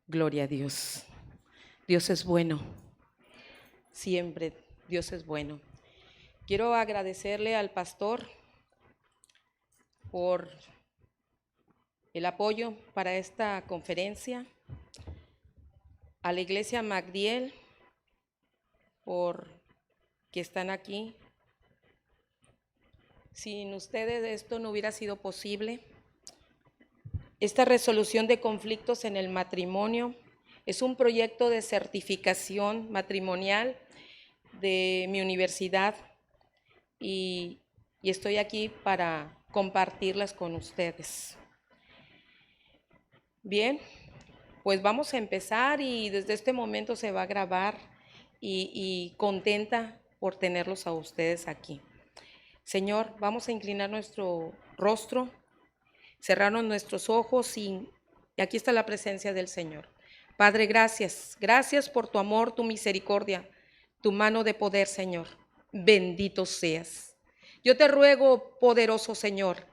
Gloria a Dios. Dios es bueno. Siempre Dios es bueno. Quiero agradecerle al pastor por el apoyo para esta conferencia, a la iglesia Magdiel por que están aquí. Sin ustedes esto no hubiera sido posible. Esta resolución de conflictos en el matrimonio es un proyecto de certificación matrimonial de mi universidad y estoy aquí para compartirlas con ustedes. Bien, pues vamos a empezar y desde este momento se va a grabar y contenta por tenerlos a ustedes aquí. Señor, vamos a inclinar nuestro rostro, cerrarnos nuestros ojos y aquí está la presencia del Señor. Padre, gracias por tu amor, tu misericordia, tu mano de poder, Señor. Bendito seas. Yo te ruego, poderoso Señor,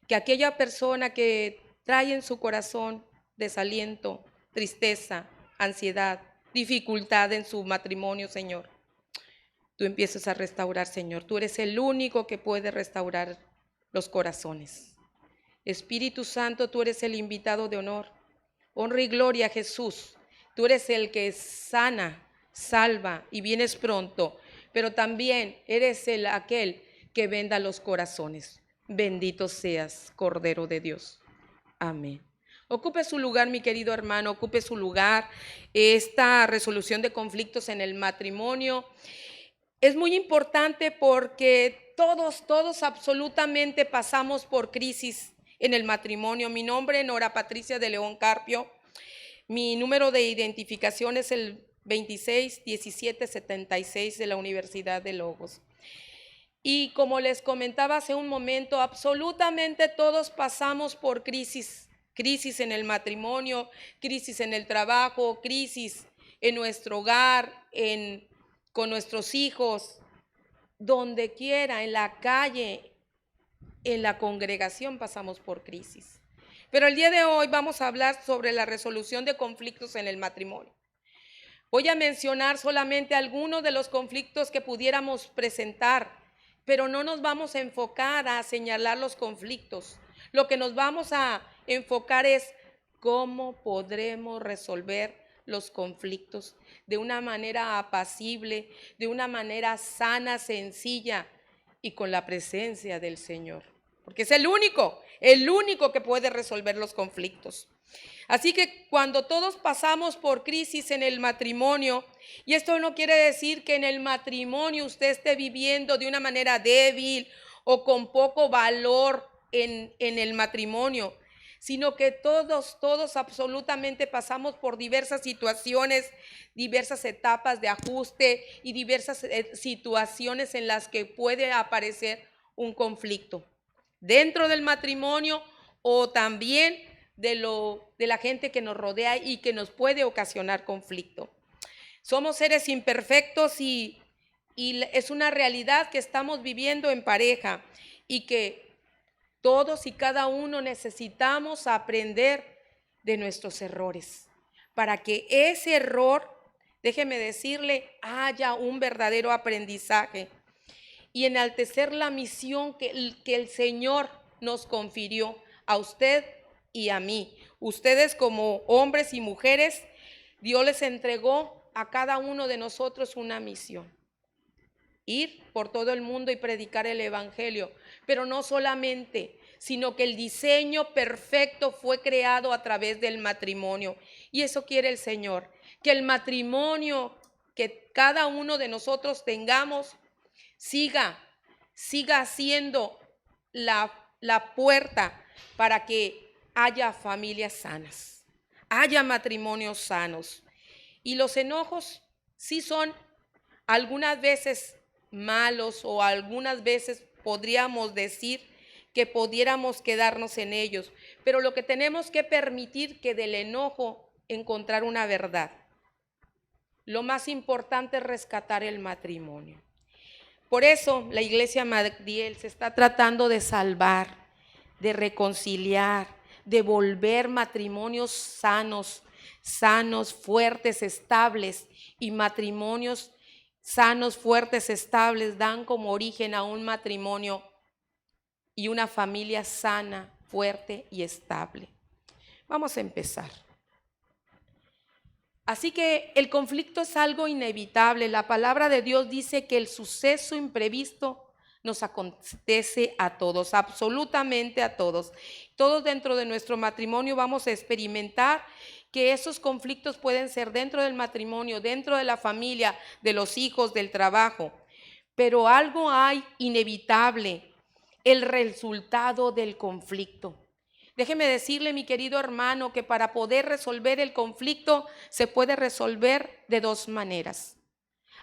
que aquella persona que trae en su corazón desaliento, tristeza, ansiedad, dificultad en su matrimonio, Señor, tú empieces a restaurar, Señor. Tú eres el único que puede restaurar los corazones. Espíritu Santo, tú eres el invitado de honor. Honra y gloria a Jesús. Tú eres el que sana, salva y vienes pronto, pero también eres aquel que venda los corazones. Bendito seas, Cordero de Dios. Amén. Ocupe su lugar, mi querido hermano, ocupe su lugar. Esta resolución de conflictos en el matrimonio es muy importante porque todos absolutamente pasamos por crisis en el matrimonio. Mi nombre es Nora Patricia de León Carpio. Mi número de identificación es el 261776 de la Universidad de Logos. Y como les comentaba hace un momento, absolutamente todos pasamos por crisis en el matrimonio, crisis en el trabajo, crisis en nuestro hogar, con nuestros hijos, donde quiera, en la calle, en la congregación pasamos por crisis. Pero el día de hoy vamos a hablar sobre la resolución de conflictos en el matrimonio. Voy a mencionar solamente algunos de los conflictos que pudiéramos presentar, pero no nos vamos a enfocar a señalar los conflictos. Lo que nos vamos a enfocar es cómo podremos resolver los conflictos de una manera apacible, de una manera sana, sencilla y con la presencia del Señor. Porque es el único que puede resolver los conflictos. Así que cuando todos pasamos por crisis en el matrimonio, y esto no quiere decir que en el matrimonio usted esté viviendo de una manera débil o con poco valor en el matrimonio, sino que todos absolutamente pasamos por diversas situaciones, diversas etapas de ajuste y diversas situaciones en las que puede aparecer un conflicto dentro del matrimonio o también de la gente que nos rodea y que nos puede ocasionar conflicto. Somos seres imperfectos y es una realidad que estamos viviendo en pareja y que todos y cada uno necesitamos aprender de nuestros errores para que ese error, déjeme decirle, haya un verdadero aprendizaje y enaltecer la misión que el Señor nos confirió a usted y a mí. Ustedes como hombres y mujeres, Dios les entregó a cada uno de nosotros una misión. Ir por todo el mundo y predicar el evangelio, pero no solamente, sino que el diseño perfecto fue creado a través del matrimonio. Y eso quiere el Señor, que el matrimonio que cada uno de nosotros tengamos siga siendo la puerta para que haya familias sanas, haya matrimonios sanos. Y los enojos sí son algunas veces malos o algunas veces podríamos decir que pudiéramos quedarnos en ellos, pero lo que tenemos que permitir que del enojo encontrar una verdad. Lo más importante es rescatar el matrimonio. Por eso la iglesia Magdiel se está tratando de salvar, de reconciliar, de volver matrimonios sanos, sanos, fuertes, estables, y matrimonios sanos, fuertes, estables dan como origen a un matrimonio y una familia sana, fuerte y estable. Vamos a empezar. Así que el conflicto es algo inevitable. La palabra de Dios dice que el suceso imprevisto nos acontece a todos, absolutamente a todos. Todos dentro de nuestro matrimonio vamos a experimentar que esos conflictos pueden ser dentro del matrimonio, dentro de la familia, de los hijos, del trabajo. Pero algo hay inevitable, el resultado del conflicto. Déjeme decirle, mi querido hermano, que para poder resolver el conflicto se puede resolver de dos maneras.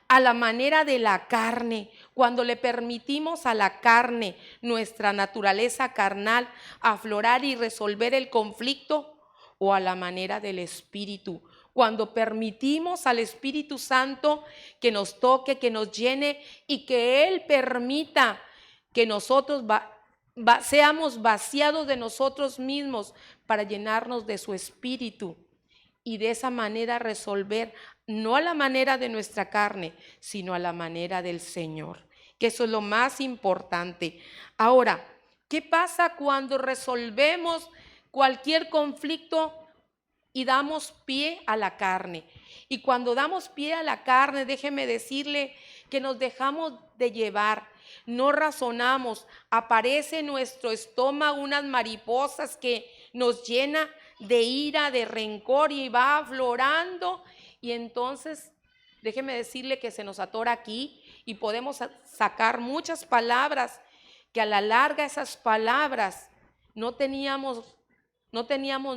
A la manera de la carne, cuando le permitimos a la carne, nuestra naturaleza carnal, aflorar y resolver el conflicto, o a la manera del Espíritu, cuando permitimos al Espíritu Santo que nos toque, que nos llene y que Él permita que nosotros seamos vaciados de nosotros mismos para llenarnos de su Espíritu y de esa manera resolver, no a la manera de nuestra carne, sino a la manera del Señor, que eso es lo más importante. Ahora, ¿qué pasa cuando resolvemos cualquier conflicto y damos pie a la carne? Y cuando damos pie a la carne, déjeme decirle que nos dejamos de llevar, no razonamos, aparece en nuestro estómago unas mariposas que nos llena de ira, de rencor y va aflorando, y entonces déjeme decirle que se nos atora aquí y podemos sacar muchas palabras que a la larga esas palabras no teníamos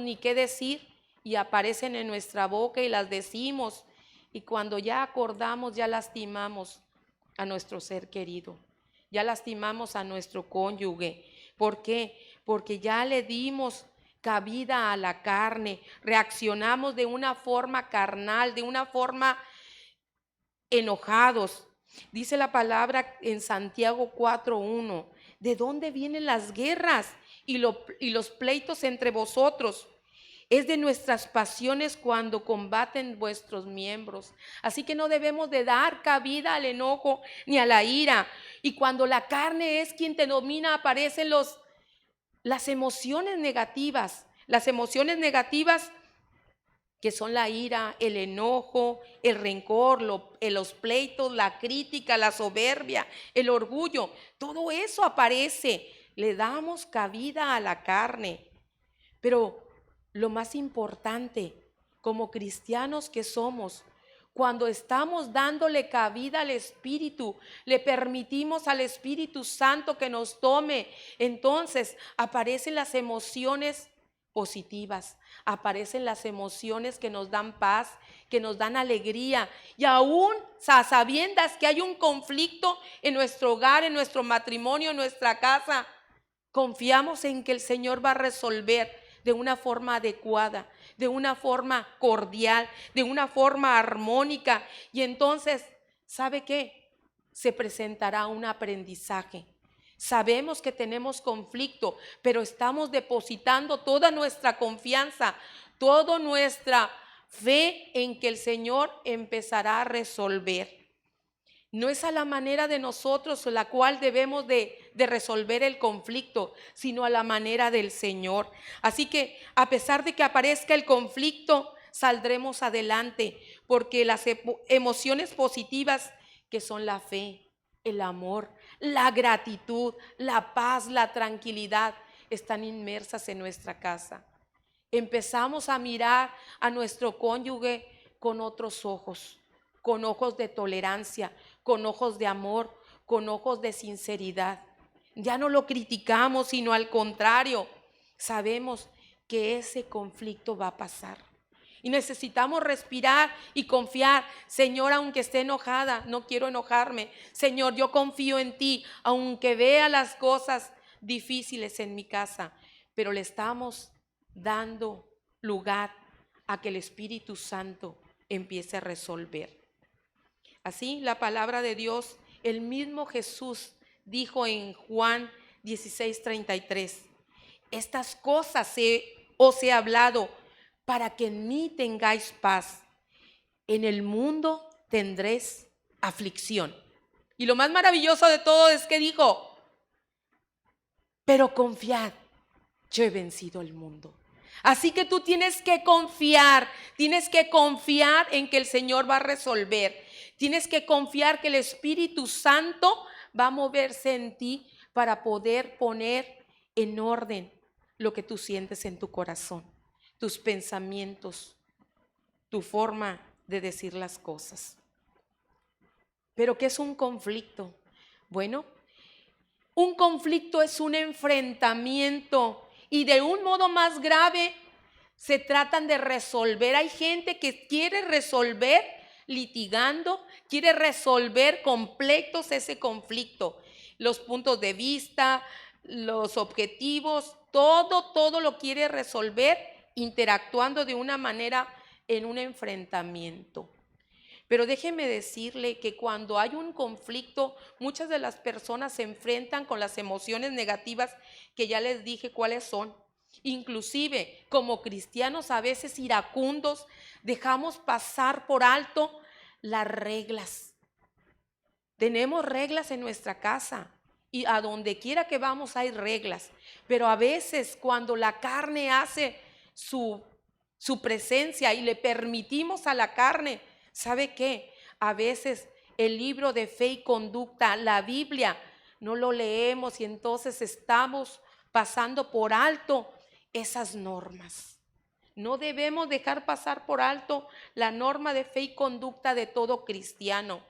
ni qué decir y aparecen en nuestra boca y las decimos, y cuando ya acordamos ya lastimamos a nuestro ser querido, ya lastimamos a nuestro cónyuge. ¿Por qué? Porque ya le dimos cabida a la carne, reaccionamos de una forma carnal, de una forma enojados. Dice la palabra en Santiago 4:1, ¿de dónde vienen las guerras y los pleitos entre vosotros? Es de nuestras pasiones cuando combaten vuestros miembros. Así que no debemos de dar cabida al enojo ni a la ira. Y cuando la carne es quien te domina, aparecen las emociones negativas. Las emociones negativas que son la ira, el enojo, el rencor, los pleitos, la crítica, la soberbia, el orgullo. Todo eso aparece. Le damos cabida a la carne. Pero lo más importante, como cristianos que somos, cuando estamos dándole cabida al Espíritu, le permitimos al Espíritu Santo que nos tome, entonces aparecen las emociones positivas, aparecen las emociones que nos dan paz, que nos dan alegría, y aún a sabiendas que hay un conflicto en nuestro hogar, en nuestro matrimonio, en nuestra casa, confiamos en que el Señor va a resolver de una forma adecuada, de una forma cordial, de una forma armónica. Y entonces, ¿sabe qué? Se presentará un aprendizaje. Sabemos que tenemos conflicto, pero estamos depositando toda nuestra confianza, toda nuestra fe en que el Señor empezará a resolver. No es a la manera de nosotros la cual debemos de resolver el conflicto, sino a la manera del Señor. Así que a pesar de que aparezca el conflicto, saldremos adelante, porque las emociones positivas, que son la fe, el amor, la gratitud, la paz, la tranquilidad, están inmersas en nuestra casa. Empezamos a mirar a nuestro cónyuge con otros ojos, con ojos de tolerancia, con ojos de amor, con ojos de sinceridad. Ya no lo criticamos, sino al contrario, sabemos que ese conflicto va a pasar. Y necesitamos respirar y confiar. Señor, aunque esté enojada, no quiero enojarme. Señor, yo confío en ti, aunque vea las cosas difíciles en mi casa, pero le estamos dando lugar a que el Espíritu Santo empiece a resolver. Así la palabra de Dios, el mismo Jesús dijo en Juan 16:33, estas cosas os he hablado para que en mí tengáis paz. En el mundo tendréis aflicción. Y lo más maravilloso de todo es que dijo, pero confiad, yo he vencido el mundo. Así que tú tienes que confiar en que el Señor va a resolver. Tienes que confiar que el Espíritu Santo va a moverse en ti para poder poner en orden lo que tú sientes en tu corazón, tus pensamientos, tu forma de decir las cosas. ¿Pero qué es un conflicto? Bueno, un conflicto es un enfrentamiento y de un modo más grave se tratan de resolver. Hay gente que quiere resolver litigando, quiere resolver completos ese conflicto. Los puntos de vista, los objetivos, todo lo quiere resolver interactuando de una manera en un enfrentamiento. Pero déjeme decirle que cuando hay un conflicto, muchas de las personas se enfrentan con las emociones negativas que ya les dije cuáles son. Inclusive, como cristianos a veces iracundos, dejamos pasar por alto las reglas. Tenemos reglas en nuestra casa y a donde quiera que vamos hay reglas. Pero a veces cuando la carne hace su presencia y le permitimos a la carne, ¿sabe qué? A veces el libro de fe y conducta, la Biblia, no lo leemos y entonces estamos pasando por alto esas normas. No debemos dejar pasar por alto la norma de fe y conducta de todo cristiano.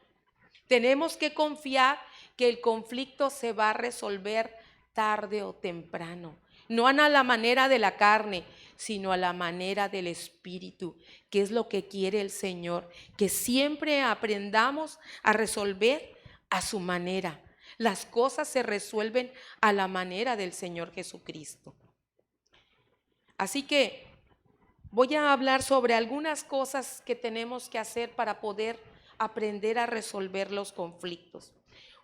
Tenemos que confiar que el conflicto se va a resolver tarde o temprano. No a la manera de la carne, sino a la manera del Espíritu, que es lo que quiere el Señor, que siempre aprendamos a resolver a su manera. Las cosas se resuelven a la manera del Señor Jesucristo. Así que voy a hablar sobre algunas cosas que tenemos que hacer para poder aprender a resolver los conflictos.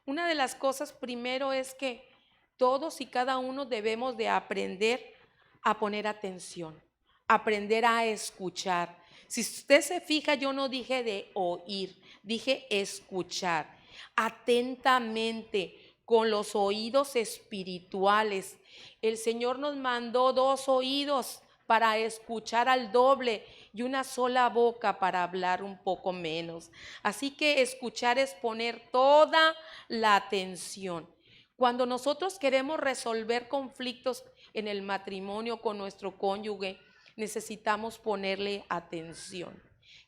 Una de las cosas primero es que todos y cada uno debemos de aprender a poner atención, aprender a escuchar. Si usted se fija, yo no dije de oír, dije escuchar atentamente con los oídos espirituales. El Señor nos mandó 2 oídos para escuchar al doble y una sola boca para hablar un poco menos. Así que escuchar es poner toda la atención. Cuando nosotros queremos resolver conflictos en el matrimonio con nuestro cónyuge, necesitamos ponerle atención.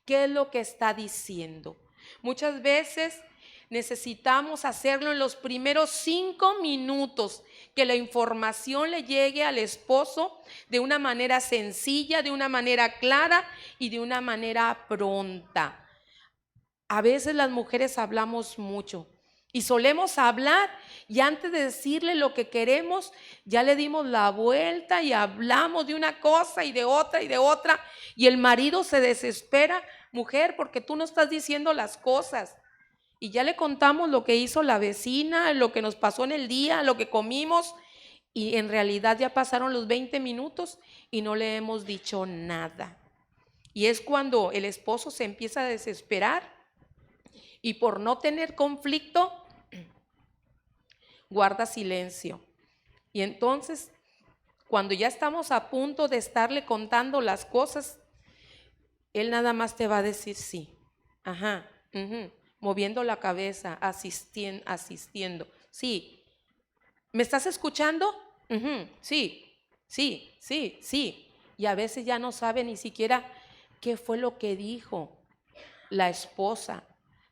¿Qué es lo que está diciendo? Muchas veces necesitamos hacerlo en los primeros 5 minutos, que la información le llegue al esposo de una manera sencilla, de una manera clara y de una manera pronta. A veces las mujeres hablamos mucho y solemos hablar y antes de decirle lo que queremos, ya le dimos la vuelta y hablamos de una cosa y de otra y el marido se desespera, mujer, porque tú no estás diciendo las cosas. Y ya le contamos lo que hizo la vecina, lo que nos pasó en el día, lo que comimos y en realidad ya pasaron los 20 minutos y no le hemos dicho nada. Y es cuando el esposo se empieza a desesperar y por no tener conflicto, guarda silencio. Y entonces, cuando ya estamos a punto de estarle contando las cosas, él nada más te va a decir sí, ajá, moviendo la cabeza, asistiendo. Sí, ¿me estás escuchando? Sí. Y a veces ya no sabe ni siquiera qué fue lo que dijo la esposa,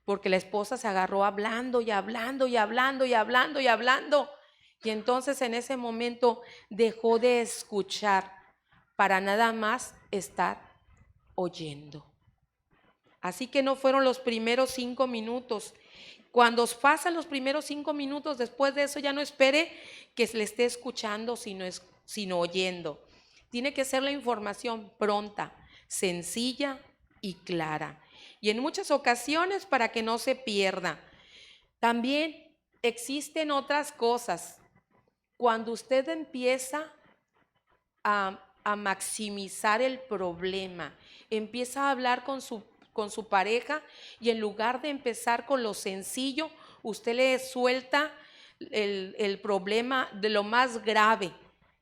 porque la esposa se agarró hablando y hablando. Y entonces en ese momento dejó de escuchar para nada más estar oyendo. Así que no fueron los primeros 5 minutos. Cuando pasan los primeros 5 minutos, después de eso ya no espere que se le esté escuchando, sino oyendo. Tiene que ser la información pronta, sencilla y clara. Y en muchas ocasiones para que no se pierda. También existen otras cosas. Cuando usted empieza a a maximizar el problema. Empieza a hablar con su pareja y en lugar de empezar con lo sencillo, usted le suelta el problema de lo más grave.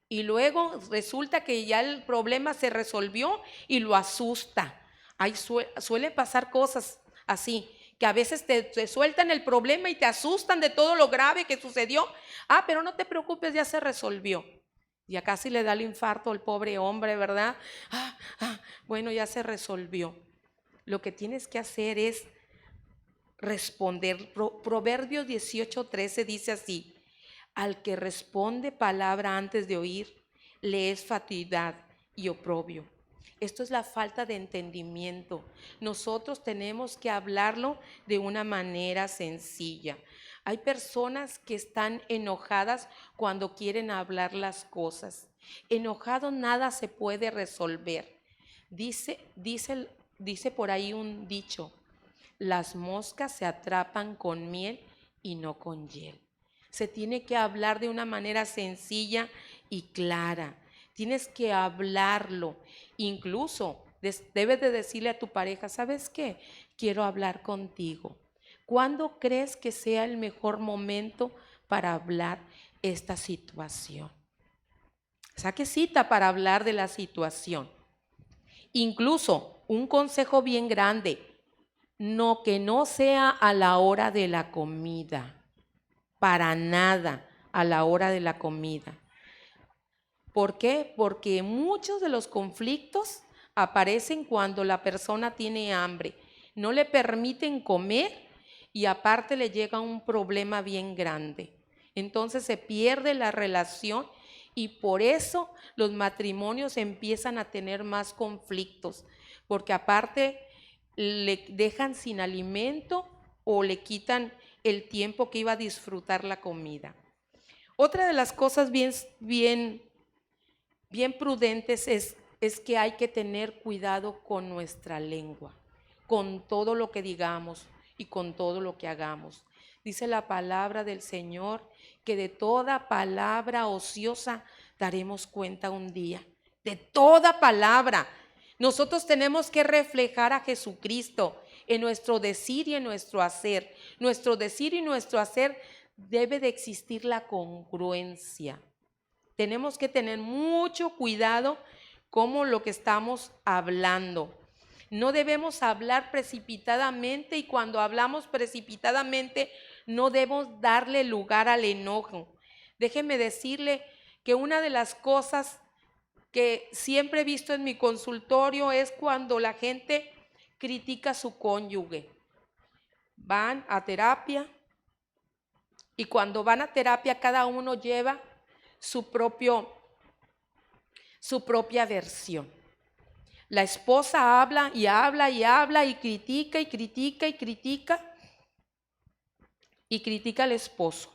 Y luego resulta que ya el problema se resolvió y lo asusta. Ahí suele pasar cosas así, que a veces te sueltan el problema y te asustan de todo lo grave que sucedió. Ah, pero no te preocupes, ya se resolvió. Ya casi le da el infarto al pobre hombre, ¿verdad? Bueno, ya se resolvió. Lo que tienes que hacer es responder. Proverbios 18:13 dice así: al que responde palabra antes de oír, le es fatuidad y oprobio. Esto es la falta de entendimiento. Nosotros tenemos que hablarlo de una manera sencilla. Hay personas que están enojadas cuando quieren hablar las cosas. Enojado nada se puede resolver. Dice por ahí un dicho: las moscas se atrapan con miel y no con hiel. Se tiene que hablar de una manera sencilla y clara. Tienes que hablarlo. Incluso debes de decirle a tu pareja: ¿sabes qué? Quiero hablar contigo. ¿Cuándo crees que sea el mejor momento para hablar esta situación? Saque cita para hablar de la situación. Incluso un consejo bien grande: que no sea a la hora de la comida. Para nada a la hora de la comida. ¿Por qué? Porque muchos de los conflictos aparecen cuando la persona tiene hambre, no le permiten comer y aparte le llega un problema bien grande. Entonces se pierde la relación y por eso los matrimonios empiezan a tener más conflictos, porque aparte le dejan sin alimento o le quitan el tiempo que iba a disfrutar la comida. Otra de las cosas bien prudentes es que hay que tener cuidado con nuestra lengua, con todo lo que digamos y con todo lo que hagamos. Dice la palabra del Señor que de toda palabra ociosa daremos cuenta un día. De toda palabra. Nosotros tenemos que reflejar a Jesucristo en nuestro decir y en nuestro hacer. Nuestro decir y nuestro hacer debe de existir la congruencia. Tenemos que tener mucho cuidado con lo que estamos hablando. No debemos hablar precipitadamente y cuando hablamos precipitadamente no debemos darle lugar al enojo. Déjeme decirle que una de las cosas que siempre he visto en mi consultorio es cuando la gente critica a su cónyuge. Van a terapia y cuando van a terapia cada uno lleva su propia versión. La esposa habla y habla y habla y critica y critica y critica y critica al esposo.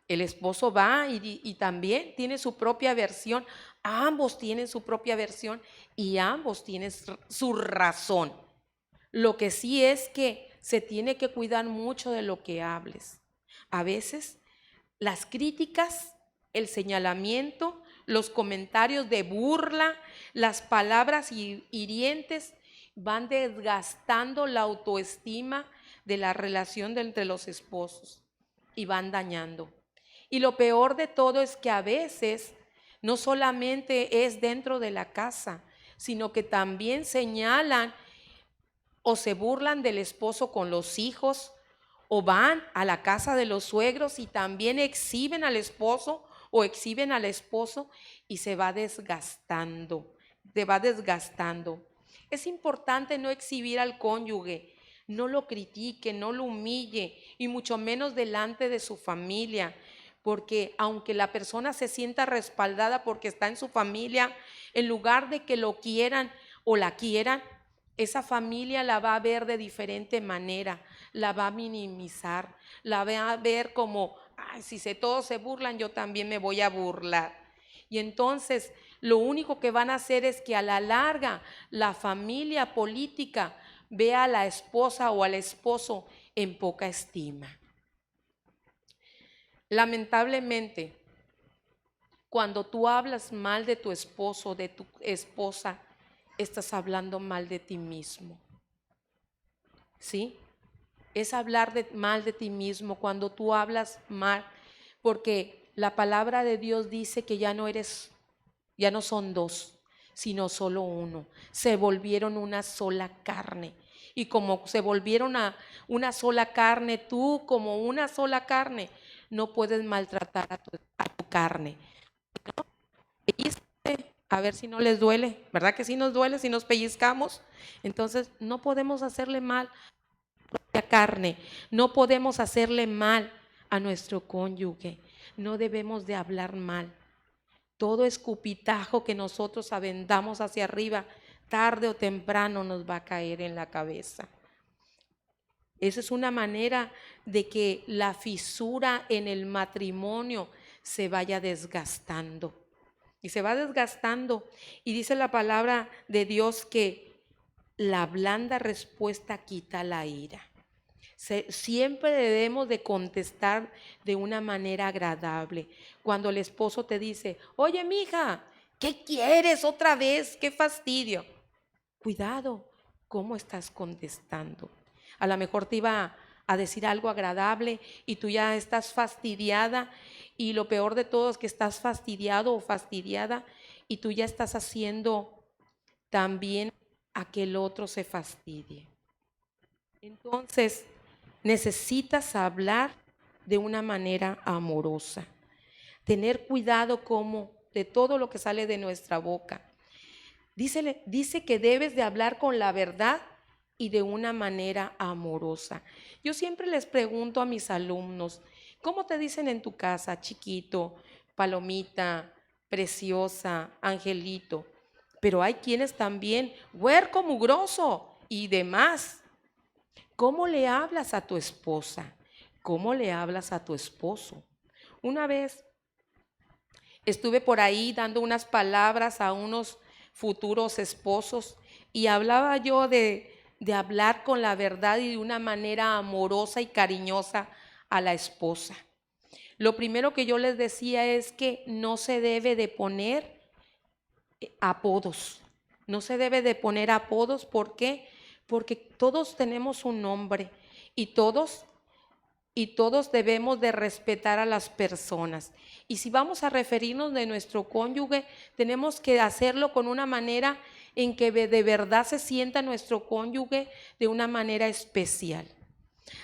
El esposo va y también tiene su propia versión. Ambos tienen su propia versión y ambos tienen su razón. Lo que sí es que se tiene que cuidar mucho de lo que hables. A veces las críticas, el señalamiento, los comentarios de burla, las palabras hirientes van desgastando la autoestima de la relación entre los esposos y van dañando. Y lo peor de todo es que a veces no solamente es dentro de la casa, sino que también señalan o se burlan del esposo con los hijos, o van a la casa de los suegros y también exhiben al esposo o exhiben al esposo y se va desgastando. Es importante no exhibir al cónyuge, no lo critique, no lo humille y mucho menos delante de su familia, porque aunque la persona se sienta respaldada porque está en su familia, en lugar de que lo quieran o la quieran, esa familia la va a ver de diferente manera, la va a minimizar, la va a ver como: ay, si todos se burlan, yo también me voy a burlar. Y entonces lo único que van a hacer es que a la larga la familia política vea a la esposa o al esposo en poca estima. Lamentablemente, Cuando tú hablas mal de tu esposo, de tu esposa, estás hablando mal de ti mismo. ¿Sí? Es hablar mal de ti mismo cuando tú hablas mal, porque la palabra de Dios dice que ya no son dos, sino solo uno. Se volvieron una sola carne. Y como se volvieron a una sola carne, tú como una sola carne, no puedes maltratar a tu carne. A ver si no les duele, ¿verdad que sí nos duele si nos pellizcamos? Entonces no podemos hacerle mal a la carne, no podemos hacerle mal a nuestro cónyuge, no debemos de hablar mal. Todo escupitajo que nosotros aventamos hacia arriba, tarde o temprano nos va a caer en la cabeza. Esa es una manera de que la fisura en el matrimonio se vaya desgastando. Y se va desgastando. Y dice la palabra de Dios que la blanda respuesta quita la ira. Siempre debemos de contestar de una manera agradable. Cuando el esposo te dice, oye, mija, ¿qué quieres otra vez? ¡Qué fastidio! Cuidado, ¿cómo estás contestando? A lo mejor te iba a decir algo agradable y tú ya estás fastidiada, y lo peor de todo es que estás fastidiado o fastidiada y tú ya estás haciendo también a que el otro se fastidie. Entonces, necesitas hablar de una manera amorosa, tener cuidado como de todo lo que sale de nuestra boca. Dice que debes de hablar con la verdad y de una manera amorosa. Yo siempre les pregunto a mis alumnos, ¿cómo te dicen en tu casa, chiquito, palomita, preciosa, angelito? Pero hay quienes también, huerco mugroso y demás. ¿Cómo le hablas a tu esposa? ¿Cómo le hablas a tu esposo? Una vez estuve por ahí dando unas palabras a unos futuros esposos y hablaba yo de hablar con la verdad y de una manera amorosa y cariñosa a la esposa. Lo primero que yo les decía es que no se debe de poner apodos. No se debe de poner apodos. ¿Por qué? Porque todos tenemos un nombre y todos debemos de respetar a las personas. Y si vamos a referirnos de nuestro cónyuge, tenemos que hacerlo con una manera en que de verdad se sienta nuestro cónyuge de una manera especial.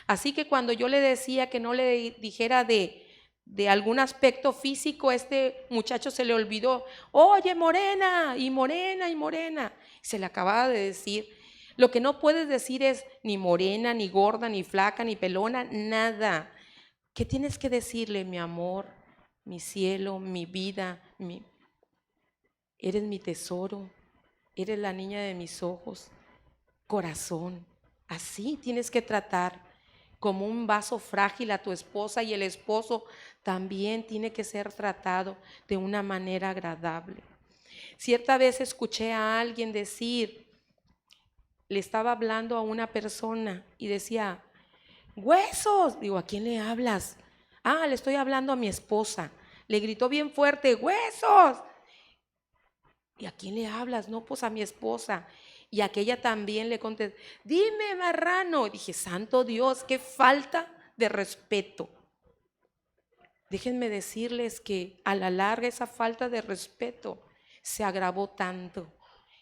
Así que cuando yo le decía que no le dijera de algún aspecto físico, este muchacho se le olvidó, oye, morena, y morena, y morena. Se le acababa de decir. Lo que no puedes decir es ni morena, ni gorda, ni flaca, ni pelona, nada. ¿Qué tienes que decirle? Mi amor, mi cielo, mi vida, eres mi tesoro, eres la niña de mis ojos, corazón. Así tienes que tratar como un vaso frágil a tu esposa, y el esposo también tiene que ser tratado de una manera agradable. Cierta vez escuché a alguien decir, le estaba hablando a una persona y decía, huesos. Digo, ¿a quién le hablas? Ah, le estoy hablando a mi esposa. Le gritó bien fuerte, huesos. ¿Y a quién le hablas? No, pues a mi esposa. Y aquella también le contestó, dime, marrano. Dije, santo Dios, qué falta de respeto. Déjenme decirles que a la larga esa falta de respeto se agravó tanto.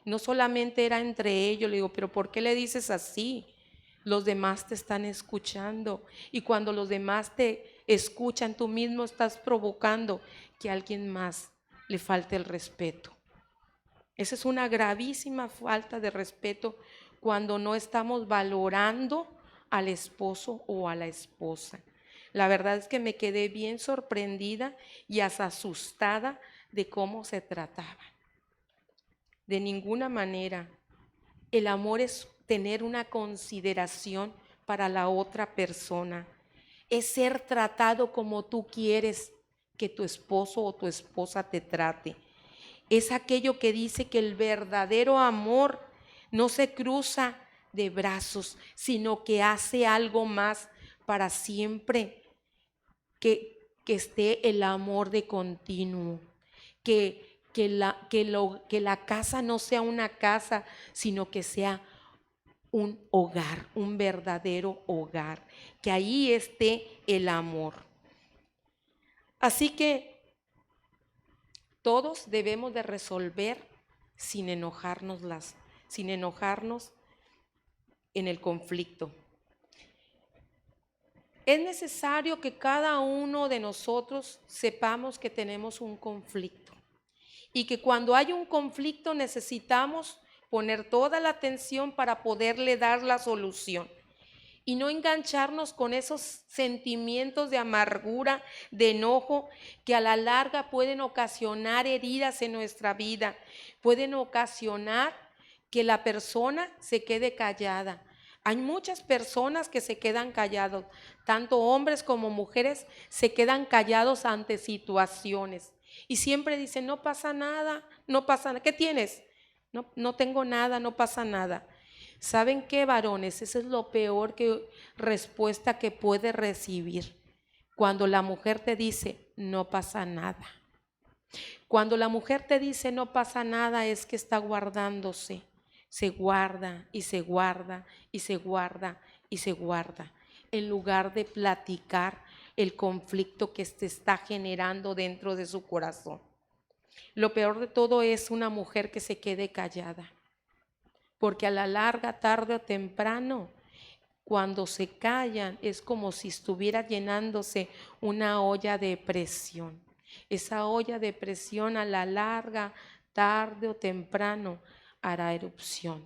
No solamente era entre ellos, le digo, pero ¿por qué le dices así? Los demás te están escuchando, y cuando los demás te escuchan, tú mismo estás provocando que a alguien más le falte el respeto. Esa es una gravísima falta de respeto cuando no estamos valorando al esposo o a la esposa. La verdad es que me quedé bien sorprendida y hasta asustada de cómo se trataba. De ninguna manera. El amor es tener una consideración para la otra persona. Es ser tratado como tú quieres que tu esposo o tu esposa te trate. Es aquello que dice que el verdadero amor no se cruza de brazos, sino que hace algo más para siempre, que esté el amor de continuo. que la casa no sea una casa, sino que sea un hogar, un verdadero hogar, que ahí esté el amor. Así que todos debemos de resolver sin enojarnos en el conflicto. Es necesario que cada uno de nosotros sepamos que tenemos un conflicto y que cuando hay un conflicto necesitamos poner toda la atención para poderle dar la solución y no engancharnos con esos sentimientos de amargura, de enojo, que a la larga pueden ocasionar heridas en nuestra vida, pueden ocasionar que la persona se quede callada. Hay muchas personas que se quedan callados, tanto hombres como mujeres se quedan callados ante situaciones y siempre dicen, no pasa nada, no pasa nada. ¿Qué tienes? No, no tengo nada, no pasa nada. ¿Saben qué, varones? Eso es lo peor respuesta que puede recibir. Cuando la mujer te dice, no pasa nada. Cuando la mujer te dice, no pasa nada, es que está guardándose. Se guarda y se guarda y se guarda y se guarda, en lugar de platicar el conflicto que se está generando dentro de su corazón. Lo peor de todo es una mujer que se quede callada, porque a la larga, tarde o temprano, cuando se callan es como si estuviera llenándose una olla de presión. Esa olla de presión a la larga, tarde o temprano, hará erupción.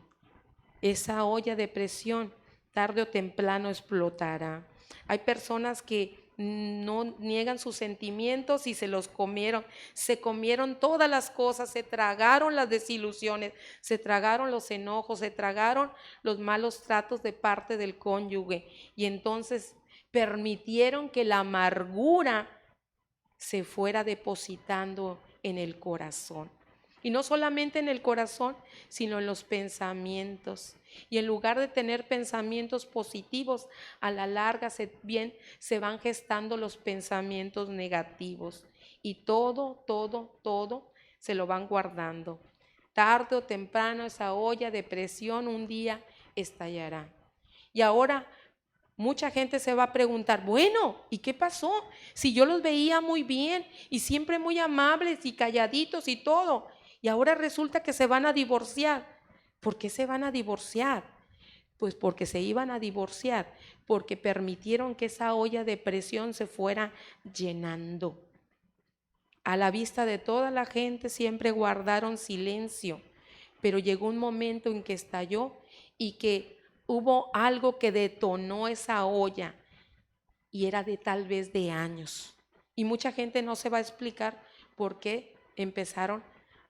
Esa olla de presión tarde o temprano explotará. Hay personas que no niegan sus sentimientos y se comieron todas las cosas, se tragaron las desilusiones, se tragaron los enojos, se tragaron los malos tratos de parte del cónyuge y entonces permitieron que la amargura se fuera depositando en el corazón. Y no solamente en el corazón, sino en los pensamientos. Y en lugar de tener pensamientos positivos, a la larga se van gestando los pensamientos negativos. Y todo se lo van guardando. Tarde o temprano esa olla de presión un día estallará. Y ahora mucha gente se va a preguntar, bueno, ¿y qué pasó? Si yo los veía muy bien y siempre muy amables y calladitos y todo, y ahora resulta que se van a divorciar. ¿Por qué se van a divorciar? Pues porque se iban a divorciar, porque permitieron que esa olla de presión se fuera llenando. A la vista de toda la gente siempre guardaron silencio, pero llegó un momento en que estalló y que hubo algo que detonó esa olla y era de tal vez de años. Y mucha gente no se va a explicar por qué empezaron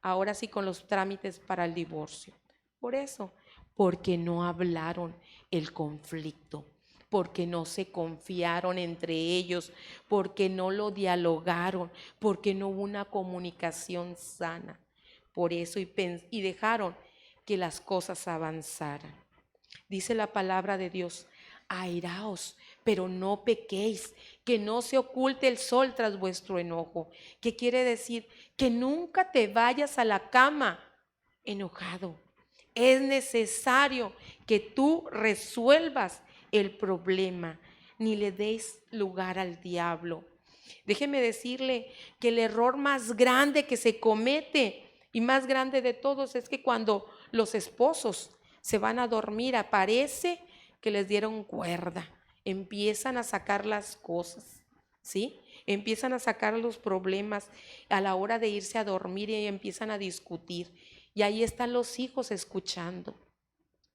ahora sí con los trámites para el divorcio. Por eso, porque no hablaron el conflicto, porque no se confiaron entre ellos, porque no lo dialogaron, porque no hubo una comunicación sana. Por eso y dejaron que las cosas avanzaran. Dice la palabra de Dios, airaos, pero no pequéis, que no se oculte el sol tras vuestro enojo. ¿Qué quiere decir? Que nunca te vayas a la cama enojado. Es necesario que tú resuelvas el problema, ni le des lugar al diablo. Déjeme decirle que el error más grande que se comete y más grande de todos es que cuando los esposos se van a dormir, aparece que les dieron cuerda, empiezan a sacar las cosas, ¿sí? Empiezan a sacar los problemas a la hora de irse a dormir y empiezan a discutir. Y ahí están los hijos escuchando,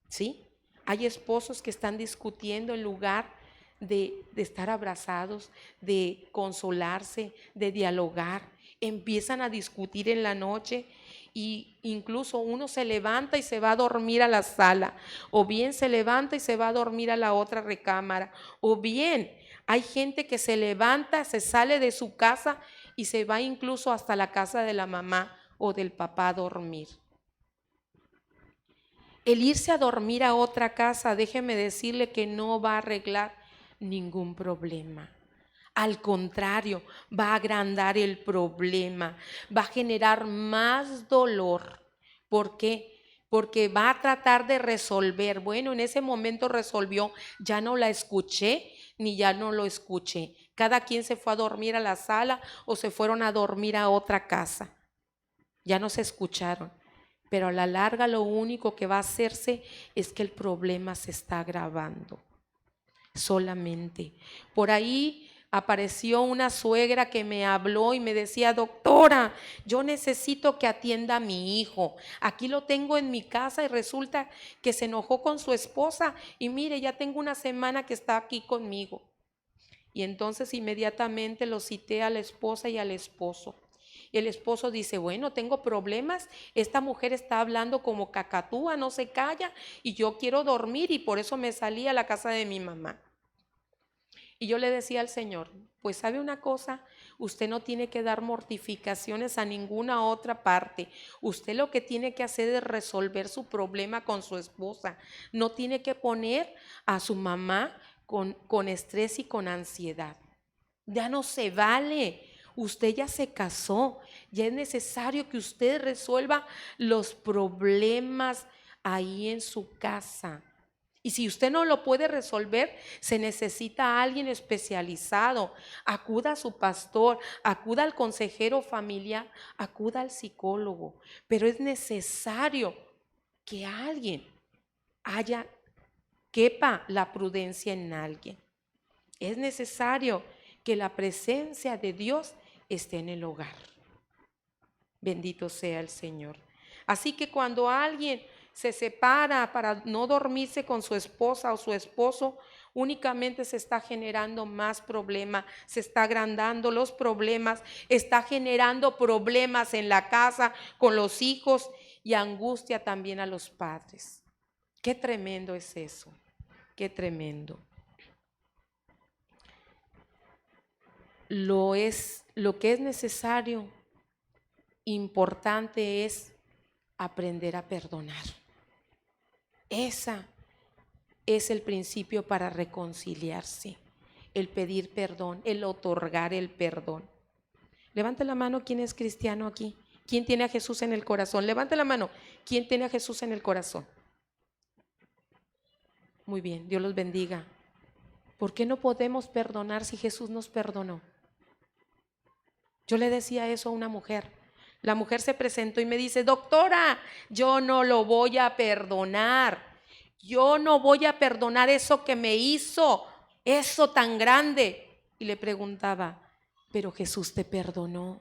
¿sí? Hay esposos que están discutiendo en lugar de estar abrazados, de consolarse, de dialogar. Empiezan a discutir en la noche y incluso uno se levanta y se va a dormir a la sala, o bien se levanta y se va a dormir a la otra recámara, o bien hay gente que se levanta, se sale de su casa y se va incluso hasta la casa de la mamá o del papá a dormir. El irse a dormir a otra casa, déjeme decirle que no va a arreglar ningún problema. Al contrario, va a agrandar el problema, va a generar más dolor. ¿Por qué? Porque va a tratar de resolver. Bueno, en ese momento resolvió, ya no la escuché ni ya no lo escuché. Cada quien se fue a dormir a la sala o se fueron a dormir a otra casa. Ya no se escucharon. Pero a la larga lo único que va a hacerse es que el problema se está agravando. Solamente. Por ahí apareció una suegra que me habló y me decía: doctora, yo necesito que atienda a mi hijo. Aquí lo tengo en mi casa y resulta que se enojó con su esposa y mire, ya tengo una semana que está aquí conmigo. Y entonces inmediatamente lo cité a la esposa y al esposo. Y el esposo dice: bueno, tengo problemas, esta mujer está hablando como cacatúa, no se calla y yo quiero dormir y por eso me salí a la casa de mi mamá. Y yo le decía al Señor: pues sabe una cosa, usted no tiene que dar mortificaciones a ninguna otra parte. Usted lo que tiene que hacer es resolver su problema con su esposa. No tiene que poner a su mamá con estrés y con ansiedad. Ya no se vale. Usted ya se casó. Ya es necesario que usted resuelva los problemas ahí en su casa. Y si usted no lo puede resolver, se necesita a alguien especializado. Acuda a su pastor, acuda al consejero familiar, acuda al psicólogo. Pero es necesario que alguien quepa la prudencia en alguien. Es necesario que la presencia de Dios esté en el hogar. Bendito sea el Señor. Así que cuando alguien se separa para no dormirse con su esposa o su esposo, únicamente se está generando más problemas, se está agrandando los problemas, está generando problemas en la casa con los hijos y angustia también a los padres. Qué tremendo es eso, qué tremendo. Lo que es necesario, importante es aprender a perdonar. Esa es el principio para reconciliarse, el pedir perdón, el otorgar el perdón. Levante la mano, ¿quién es cristiano aquí? ¿Quién tiene a Jesús en el corazón? Levante la mano, ¿quién tiene a Jesús en el corazón? Muy bien, Dios los bendiga. ¿Por qué no podemos perdonar si Jesús nos perdonó? Yo le decía eso a una mujer. La mujer se presentó y me dice: doctora, yo no lo voy a perdonar. Yo no voy a perdonar eso que me hizo, eso tan grande. Y le preguntaba: pero Jesús te perdonó.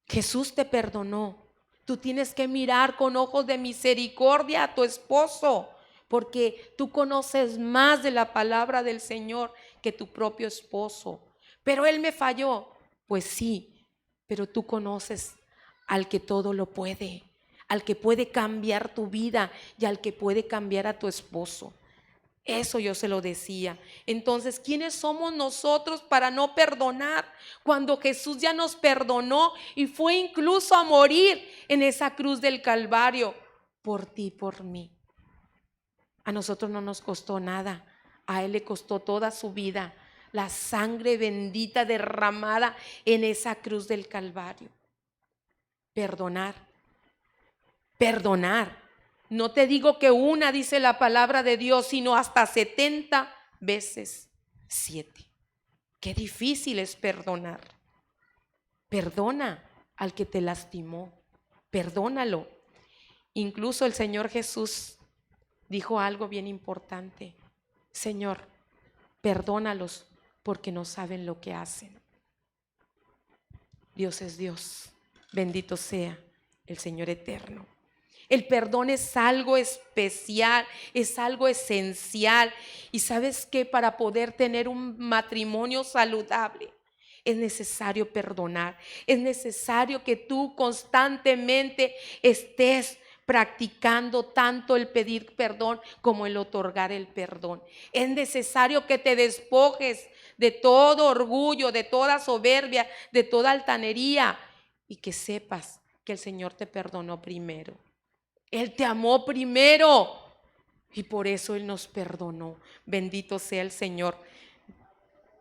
Jesús te perdonó. Tú tienes que mirar con ojos de misericordia a tu esposo, porque tú conoces más de la palabra del Señor que tu propio esposo. Pero él me falló. Pues sí, pero tú conoces al que todo lo puede, al que puede cambiar tu vida y al que puede cambiar a tu esposo. Eso yo se lo decía. Entonces, ¿quiénes somos nosotros para no perdonar cuando Jesús ya nos perdonó y fue incluso a morir en esa cruz del Calvario por ti y por mí? A nosotros no nos costó nada, a Él le costó toda su vida, la sangre bendita derramada en esa cruz del Calvario. Perdonar, perdonar. No te digo que una, dice la palabra de Dios, sino hasta 70 veces 7. Qué difícil es perdonar. Perdona al que te lastimó, perdónalo. Incluso el Señor Jesús dijo algo bien importante: Señor, perdónalos porque no saben lo que hacen. Dios es Dios, bendito sea el Señor eterno. El perdón es algo especial, es algo esencial. Y sabes que para poder tener un matrimonio saludable es necesario perdonar. Es necesario que tú constantemente estés practicando tanto el pedir perdón como el otorgar el perdón. Es necesario que te despojes de todo orgullo, de toda soberbia, de toda altanería y que sepas que el Señor te perdonó primero. Él te amó primero y por eso Él nos perdonó. Bendito sea el Señor.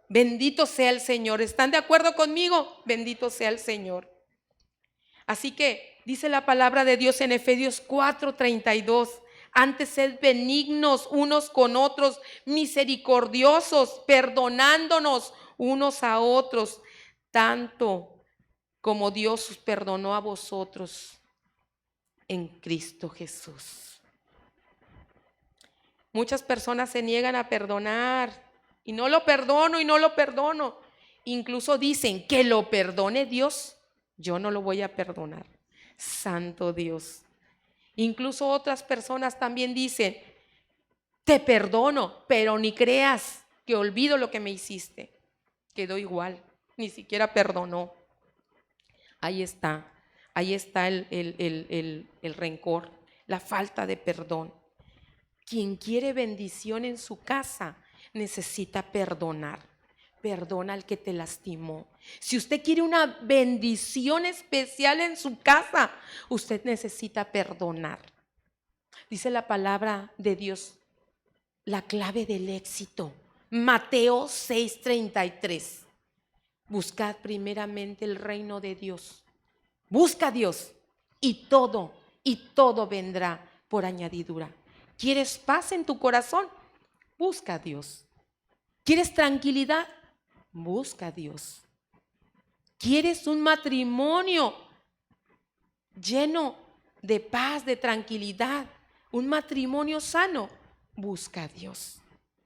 Bendito sea el Señor. ¿Están de acuerdo conmigo? Bendito sea el Señor. Así que dice la palabra de Dios en Efesios 4:32. Antes sed benignos unos con otros, misericordiosos, perdonándonos unos a otros, tanto como Dios os perdonó a vosotros en Cristo Jesús. Muchas personas se niegan a perdonar y no lo perdono y no lo perdono. Incluso dicen que lo perdone Dios, yo no lo voy a perdonar. Santo Dios. Incluso otras personas también dicen, te perdono, pero ni creas que olvido lo que me hiciste. Quedó igual, ni siquiera perdonó. Ahí está el rencor, la falta de perdón. Quien quiere bendición en su casa necesita perdonar. Perdona al que te lastimó. Si usted quiere una bendición especial en su casa, usted necesita perdonar. Dice la palabra de Dios, la clave del éxito. Mateo 6:33. Buscad primeramente el reino de Dios. Busca a Dios y todo vendrá por añadidura. ¿Quieres paz en tu corazón? Busca a Dios. ¿Quieres tranquilidad? Busca a Dios. ¿Quieres un matrimonio lleno de paz, de tranquilidad? Un matrimonio sano. Busca a Dios.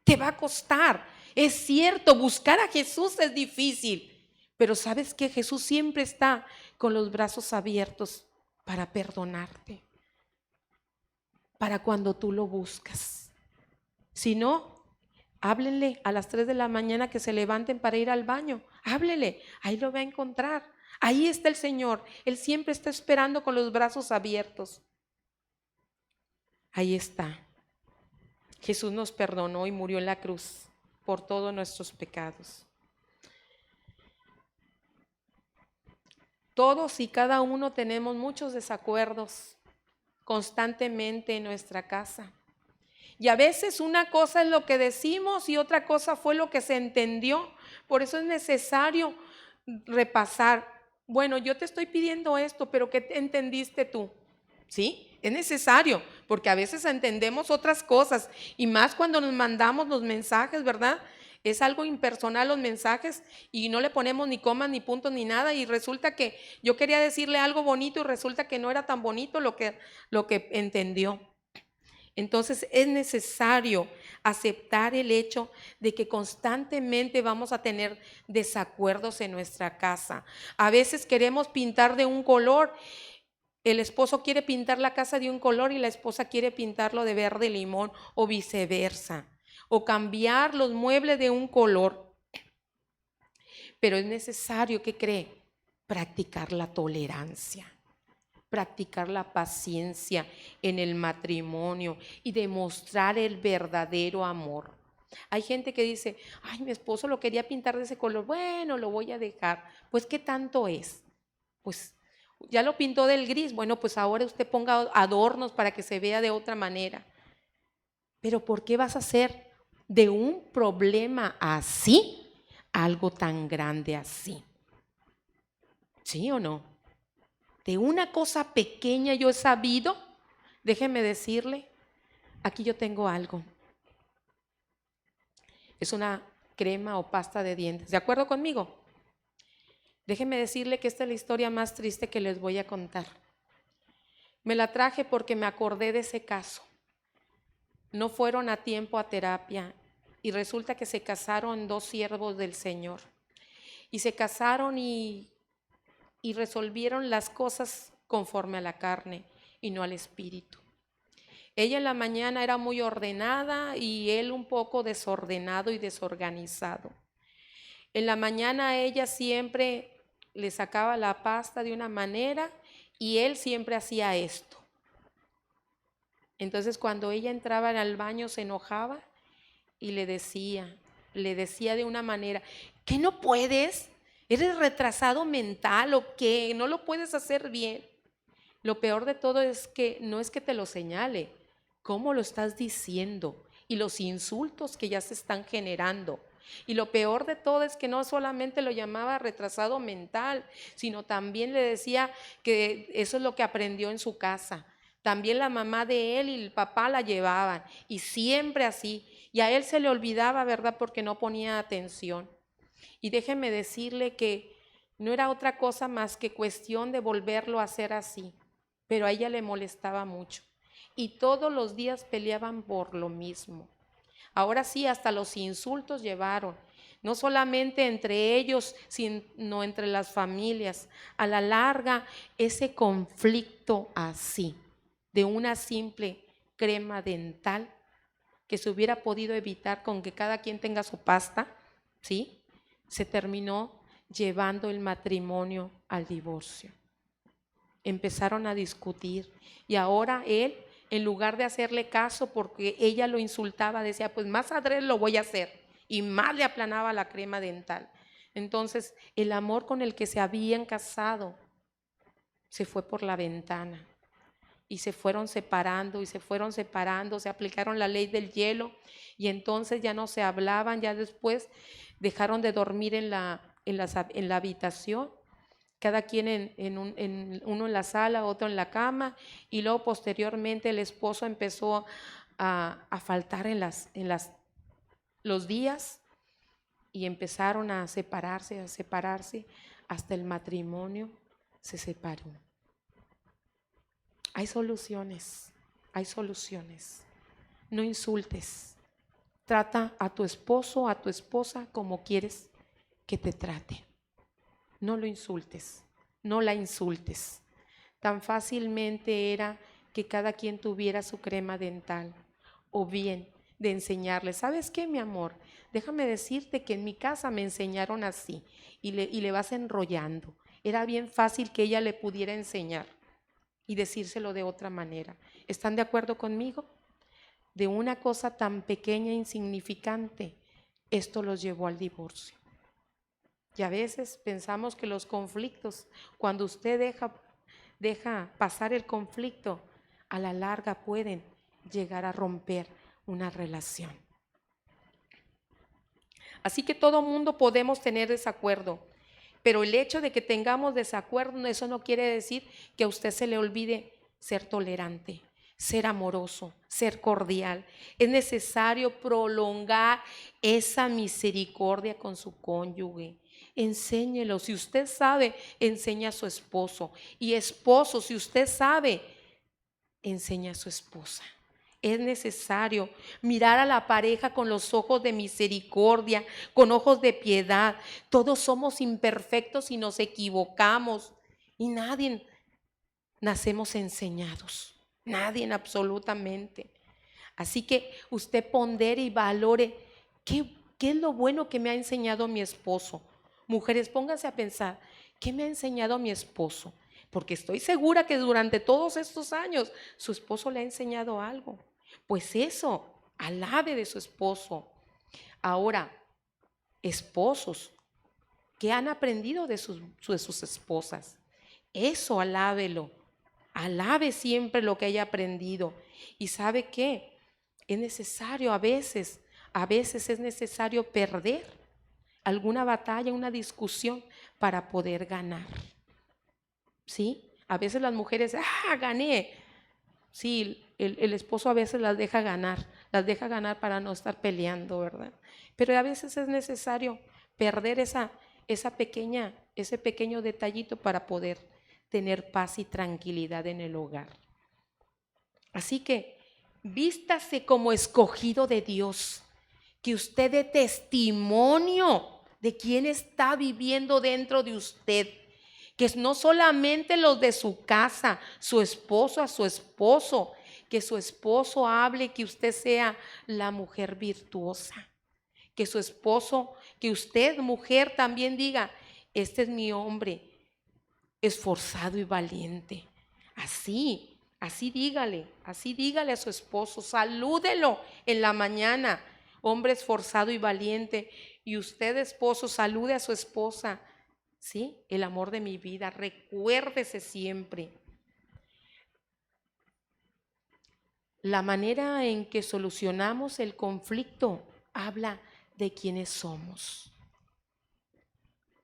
Te va a costar. Es cierto, buscar a Jesús es difícil. Pero sabes que Jesús siempre está con los brazos abiertos para perdonarte. Para cuando tú lo buscas. Si no, háblenle a las 3 de la mañana que se levanten para ir al baño. Háblele, ahí lo va a encontrar. Ahí está el Señor. Él siempre está esperando con los brazos abiertos. Ahí está. Jesús nos perdonó y murió en la cruz por todos nuestros pecados. Todos y cada uno tenemos muchos desacuerdos constantemente en nuestra casa. Y a veces una cosa es lo que decimos y otra cosa fue lo que se entendió. Por eso es necesario repasar. Bueno, yo te estoy pidiendo esto, pero ¿qué entendiste tú? ¿Sí? Es necesario, porque a veces entendemos otras cosas y más cuando nos mandamos los mensajes, ¿verdad? Es algo impersonal los mensajes y no le ponemos ni comas ni puntos ni nada y resulta que yo quería decirle algo bonito y resulta que no era tan bonito lo que entendió. Entonces es necesario aceptar el hecho de que constantemente vamos a tener desacuerdos en nuestra casa. A veces queremos pintar de un color. El esposo quiere pintar la casa de un color y la esposa quiere pintarlo de verde limón o viceversa. O cambiar los muebles de un color. Pero es necesario, ¿qué cree? Practicar la tolerancia. Practicar la paciencia en el matrimonio y demostrar el verdadero amor. Hay gente que dice, ay, mi esposo lo quería pintar de ese color, bueno, lo voy a dejar. Pues, ¿qué tanto es? Pues, ya lo pintó del gris, bueno, pues ahora usted ponga adornos para que se vea de otra manera. Pero ¿por qué vas a hacer de un problema así algo tan grande así? ¿Sí o no? De una cosa pequeña yo he sabido, déjeme decirle, aquí yo tengo algo. Es una crema o pasta de dientes. ¿De acuerdo conmigo? Déjeme decirle que esta es la historia más triste que les voy a contar. Me la traje porque me acordé de ese caso. No fueron a tiempo a terapia y resulta que se casaron 2 siervos del Señor. Y se casaron y resolvieron las cosas conforme a la carne y no al espíritu. Ella en la mañana era muy ordenada y él un poco desordenado y desorganizado. En la mañana ella siempre le sacaba la pasta de una manera y él siempre hacía esto. Entonces cuando ella entraba al baño se enojaba y le decía de una manera, ¿qué no puedes? ¿Eres retrasado mental o qué? ¿No lo puedes hacer bien? Lo peor de todo es que no es que te lo señale, cómo lo estás diciendo y los insultos que ya se están generando. Y lo peor de todo es que no solamente lo llamaba retrasado mental, sino también le decía que eso es lo que aprendió en su casa. También la mamá de él y el papá la llevaban, y siempre así. Y a él se le olvidaba, ¿verdad? Porque no ponía atención. Y déjeme decirle que no era otra cosa más que cuestión de volverlo a hacer así, pero a ella le molestaba mucho. Y todos los días peleaban por lo mismo. Ahora sí, hasta los insultos llevaron, no solamente entre ellos, sino entre las familias. A la larga, ese conflicto así, de una simple crema dental, que se hubiera podido evitar con que cada quien tenga su pasta, ¿sí? Se terminó llevando el matrimonio al divorcio. Empezaron a discutir y ahora él, en lugar de hacerle caso porque ella lo insultaba, decía, pues más adrede lo voy a hacer, y más le aplanaba la crema dental. Entonces el amor con el que se habían casado se fue por la ventana y se fueron separando y se fueron separando, se aplicaron la ley del hielo y entonces ya no se hablaban. Ya después dejaron de dormir en la habitación, cada quien uno en la sala, otro en la cama, y luego posteriormente el esposo empezó a faltar en los días, y empezaron a separarse, hasta el matrimonio se separó. Hay soluciones, hay soluciones. No insultes. Trata a tu esposo, a tu esposa como quieres que te trate. No lo insultes, no la insultes. Tan fácilmente era que cada quien tuviera su crema dental, o bien de enseñarle, ¿sabes qué, mi amor? Déjame decirte que en mi casa me enseñaron así, y le vas enrollando. Era bien fácil que ella le pudiera enseñar y decírselo de otra manera. ¿Están de acuerdo conmigo? De una cosa tan pequeña e insignificante, esto los llevó al divorcio. Y a veces pensamos que los conflictos, cuando usted deja pasar el conflicto, a la larga pueden llegar a romper una relación. Así que todo mundo podemos tener desacuerdo, pero el hecho de que tengamos desacuerdo, eso no quiere decir que a usted se le olvide ser tolerante, ser amoroso, ser cordial. Es necesario prolongar esa misericordia con su cónyuge. Enséñelo. Si usted sabe, enseña a su esposo. Y esposo, si usted sabe, enseña a su esposa. Es necesario mirar a la pareja con los ojos de misericordia, con ojos de piedad. Todos somos imperfectos y nos equivocamos, y nadie nacemos enseñados, nadie absolutamente. Así que usted pondere y valore qué es lo bueno que me ha enseñado mi esposo. Mujeres, pónganse a pensar, ¿qué me ha enseñado mi esposo? Porque estoy segura que durante todos estos años su esposo le ha enseñado algo. Pues eso, alabe de su esposo. Ahora, esposos, ¿qué han aprendido de sus esposas? Eso alábelo. Alabe siempre lo que haya aprendido. ¿Y sabe qué? Es necesario a veces es necesario perder alguna batalla, una discusión para poder ganar. ¿Sí? A veces las mujeres, gané. Sí, el esposo a veces las deja ganar para no estar peleando, ¿verdad? Pero a veces es necesario perder ese pequeño detallito para poder tener paz y tranquilidad en el hogar. Así que vístase como escogido de Dios, que usted dé testimonio de quién está viviendo dentro de usted, que no solamente los de su casa, su esposo a su esposo, que su esposo hable, que usted sea la mujer virtuosa, que su esposo, que usted, mujer, también diga, este es mi hombre esforzado y valiente. Así dígale a su esposo, salúdelo en la mañana, hombre esforzado y valiente. Y usted, esposo, salude a su esposa, ¿sí? El amor de mi vida, recuérdese siempre. La manera en que solucionamos el conflicto habla de quiénes somos.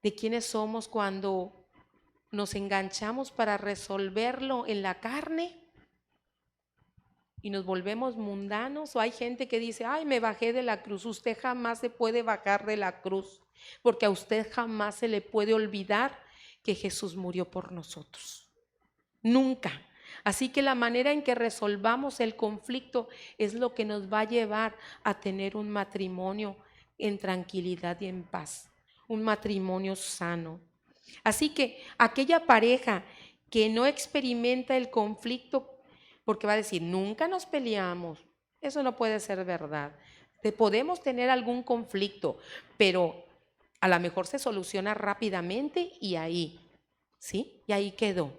De quiénes somos cuando nos enganchamos para resolverlo en la carne y nos volvemos mundanos. O hay gente que dice, ay, me bajé de la cruz. Usted jamás se puede bajar de la cruz, porque a usted jamás se le puede olvidar que Jesús murió por nosotros. Nunca. Así que la manera en que resolvamos el conflicto es lo que nos va a llevar a tener un matrimonio en tranquilidad y en paz, un matrimonio sano. Así que aquella pareja que no experimenta el conflicto, porque va a decir, nunca nos peleamos, eso no puede ser verdad. Podemos tener algún conflicto, pero a lo mejor se soluciona rápidamente y ahí, ¿sí? Y ahí quedó.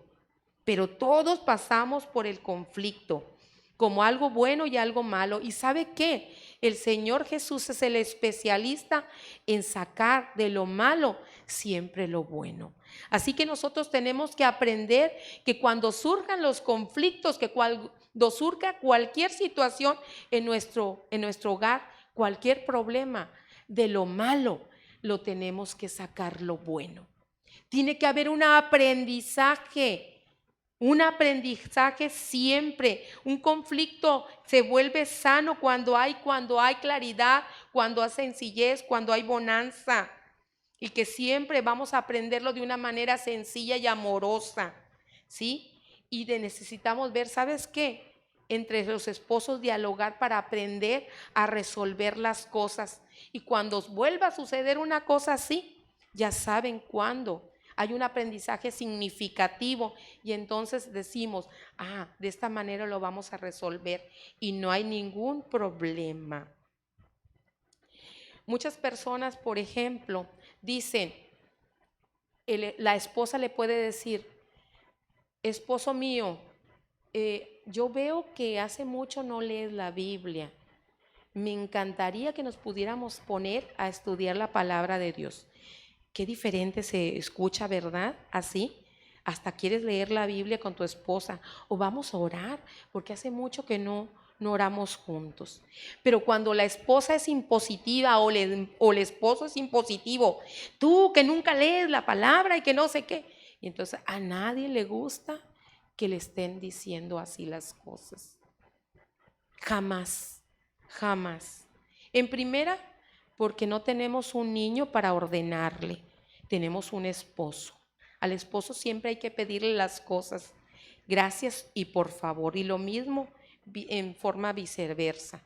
Pero todos pasamos por el conflicto, como algo bueno y algo malo. ¿Y sabe qué? El Señor Jesús es el especialista en sacar de lo malo siempre lo bueno. Así que nosotros tenemos que aprender que cuando surjan los conflictos, que cuando surja cualquier situación en nuestro hogar, cualquier problema, de lo malo lo tenemos que sacar lo bueno. Tiene que haber un aprendizaje. Un aprendizaje siempre. Un conflicto se vuelve sano cuando hay claridad, cuando hay sencillez, cuando hay bonanza. Y que siempre vamos a aprenderlo de una manera sencilla y amorosa, ¿sí? Y necesitamos ver, ¿sabes qué? Entre los esposos dialogar para aprender a resolver las cosas. Y cuando vuelva a suceder una cosa así, ya saben cuándo. Hay un aprendizaje significativo y entonces decimos, de esta manera lo vamos a resolver y no hay ningún problema. Muchas personas, por ejemplo, dicen, la esposa le puede decir, esposo mío, yo veo que hace mucho no lees la Biblia. Me encantaría que nos pudiéramos poner a estudiar la palabra de Dios. Qué diferente se escucha, ¿verdad? Así, hasta quieres leer la Biblia con tu esposa o vamos a orar, porque hace mucho que no oramos juntos. Pero cuando la esposa es impositiva o el esposo es impositivo, tú que nunca lees la palabra y que no sé qué, y entonces a nadie le gusta que le estén diciendo así las cosas. Jamás, jamás. En primera, porque no tenemos un niño para ordenarle, tenemos un esposo. Al esposo siempre hay que pedirle las cosas, gracias y por favor, y lo mismo en forma viceversa.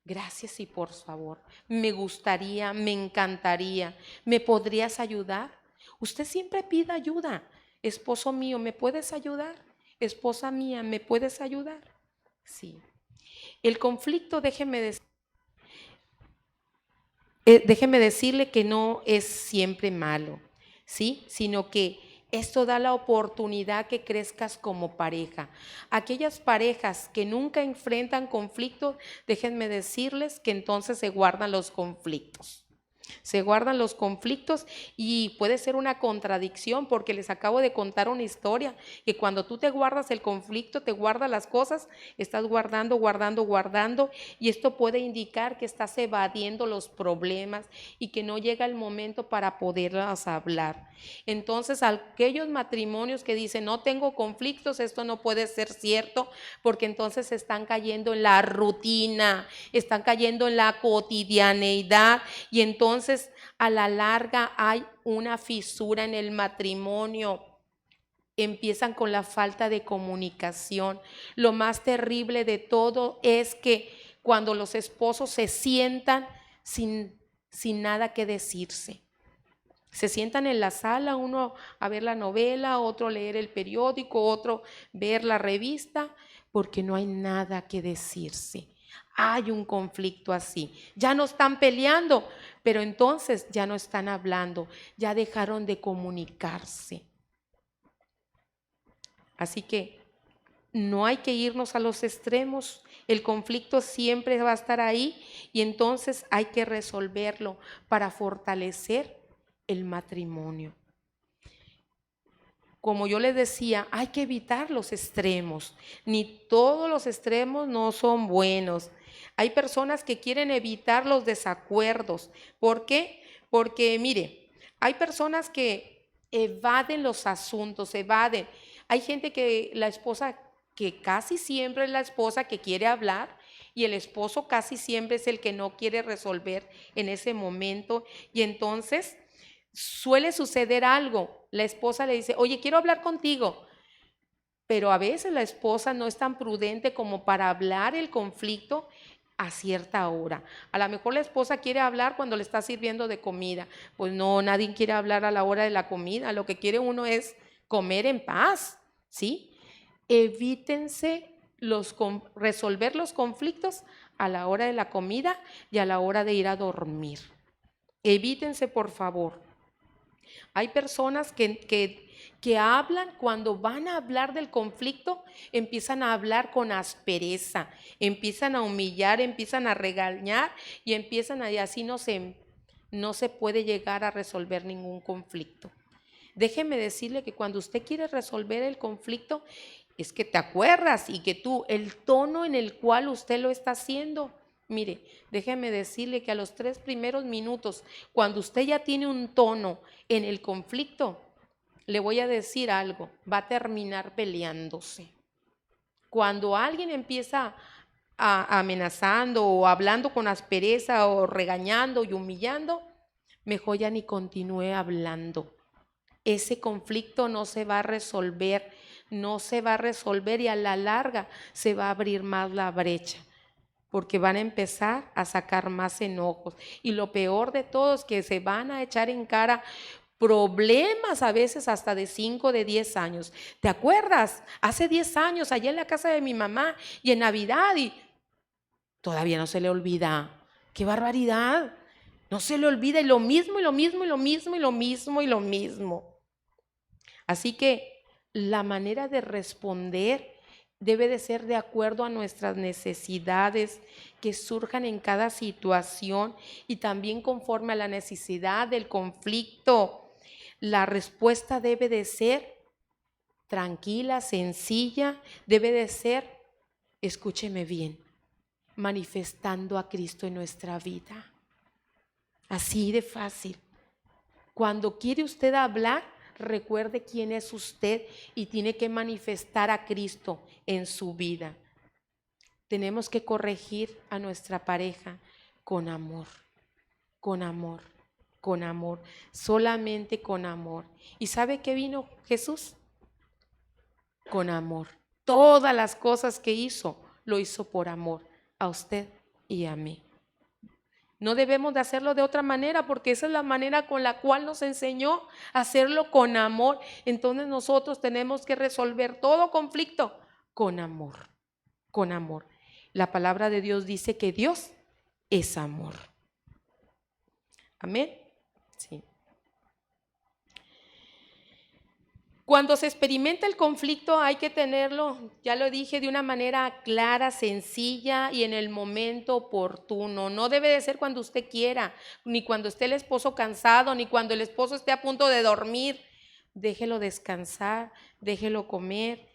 Gracias y por favor, me gustaría, me encantaría, ¿me podrías ayudar? Usted siempre pida ayuda. Esposo mío, ¿me puedes ayudar? Esposa mía, ¿me puedes ayudar? Sí. El conflicto, déjeme decirle que no es siempre malo, ¿sí? Sino que esto da la oportunidad que crezcas como pareja. Aquellas parejas que nunca enfrentan conflictos, déjenme decirles que entonces se guardan los conflictos. Se guardan los conflictos y puede ser una contradicción porque les acabo de contar una historia que cuando tú te guardas el conflicto, te guardas las cosas, estás guardando, guardando, guardando y esto puede indicar que estás evadiendo los problemas y que no llega el momento para poderlas hablar. Entonces, aquellos matrimonios que dicen no tengo conflictos, esto no puede ser cierto porque entonces están cayendo en la rutina, están cayendo en la cotidianeidad y entonces a la larga hay una fisura en el matrimonio. Empiezan con la falta de comunicación. Lo más terrible de todo es que cuando los esposos se sientan sin nada que decirse. Se sientan en la sala, uno a ver la novela, otro leer el periódico, otro ver la revista, porque no hay nada que decirse. Hay un conflicto así. Ya no están peleando, pero entonces ya no están hablando, ya dejaron de comunicarse. Así que no hay que irnos a los extremos. El conflicto siempre va a estar ahí y entonces hay que resolverlo para fortalecer el matrimonio. Como yo les decía, hay que evitar los extremos. Ni todos los extremos no son buenos. Hay personas que quieren evitar los desacuerdos. ¿Por qué? Porque, mire, hay personas que evaden los asuntos, evaden. Hay gente que la esposa, que casi siempre es la esposa que quiere hablar y el esposo casi siempre es el que no quiere resolver en ese momento. Y entonces suele suceder algo. La esposa le dice, oye, quiero hablar contigo. Pero a veces la esposa no es tan prudente como para hablar el conflicto a cierta hora. A lo mejor la esposa quiere hablar cuando le está sirviendo de comida. Pues no, nadie quiere hablar a la hora de la comida. Lo que quiere uno es comer en paz, ¿sí? Evítense resolver los conflictos a la hora de la comida y a la hora de ir a dormir. Evítense, por favor. Hay personas que hablan, cuando van a hablar del conflicto, empiezan a hablar con aspereza, empiezan a humillar, empiezan a regañar y así no se puede llegar a resolver ningún conflicto. Déjeme decirle que cuando usted quiere resolver el conflicto, es que te acuerdas y que el tono en el cual usted lo está haciendo. Mire, déjeme decirle que a los 3 primeros minutos, cuando usted ya tiene un tono en el conflicto, le voy a decir algo, va a terminar peleándose. Cuando alguien empieza amenazando o hablando con aspereza o regañando y humillando, mejor ya ni continúe hablando. Ese conflicto no se va a resolver y a la larga se va a abrir más la brecha, porque van a empezar a sacar más enojos. Y lo peor de todo es que se van a echar en cara problemas a veces hasta de 5, de 10 años. ¿Te acuerdas? Hace 10 años, allá en la casa de mi mamá y en Navidad, y todavía no se le olvida. ¡Qué barbaridad! No se le olvida, y lo mismo, y lo mismo, y lo mismo, y lo mismo, y lo mismo. Así que la manera de responder debe de ser de acuerdo a nuestras necesidades que surjan en cada situación y también conforme a la necesidad del conflicto. La respuesta debe de ser tranquila, sencilla, debe de ser, escúcheme bien, manifestando a Cristo en nuestra vida. Así de fácil. Cuando quiere usted hablar, recuerde quién es usted y tiene que manifestar a Cristo en su vida. Tenemos que corregir a nuestra pareja con amor, con amor, con amor, solamente con amor. ¿Y sabe qué vino Jesús? Con amor. Todas las cosas que hizo, lo hizo por amor a usted y a mí. No debemos de hacerlo de otra manera, porque esa es la manera con la cual nos enseñó a hacerlo con amor. Entonces nosotros tenemos que resolver todo conflicto con amor, con amor. La palabra de Dios dice que Dios es amor. Amén. Sí. Cuando se experimenta el conflicto hay que tenerlo, ya lo dije, de una manera clara, sencilla y en el momento oportuno. No debe de ser cuando usted quiera, ni cuando esté el esposo cansado, ni cuando el esposo esté a punto de dormir. Déjelo descansar, déjelo comer.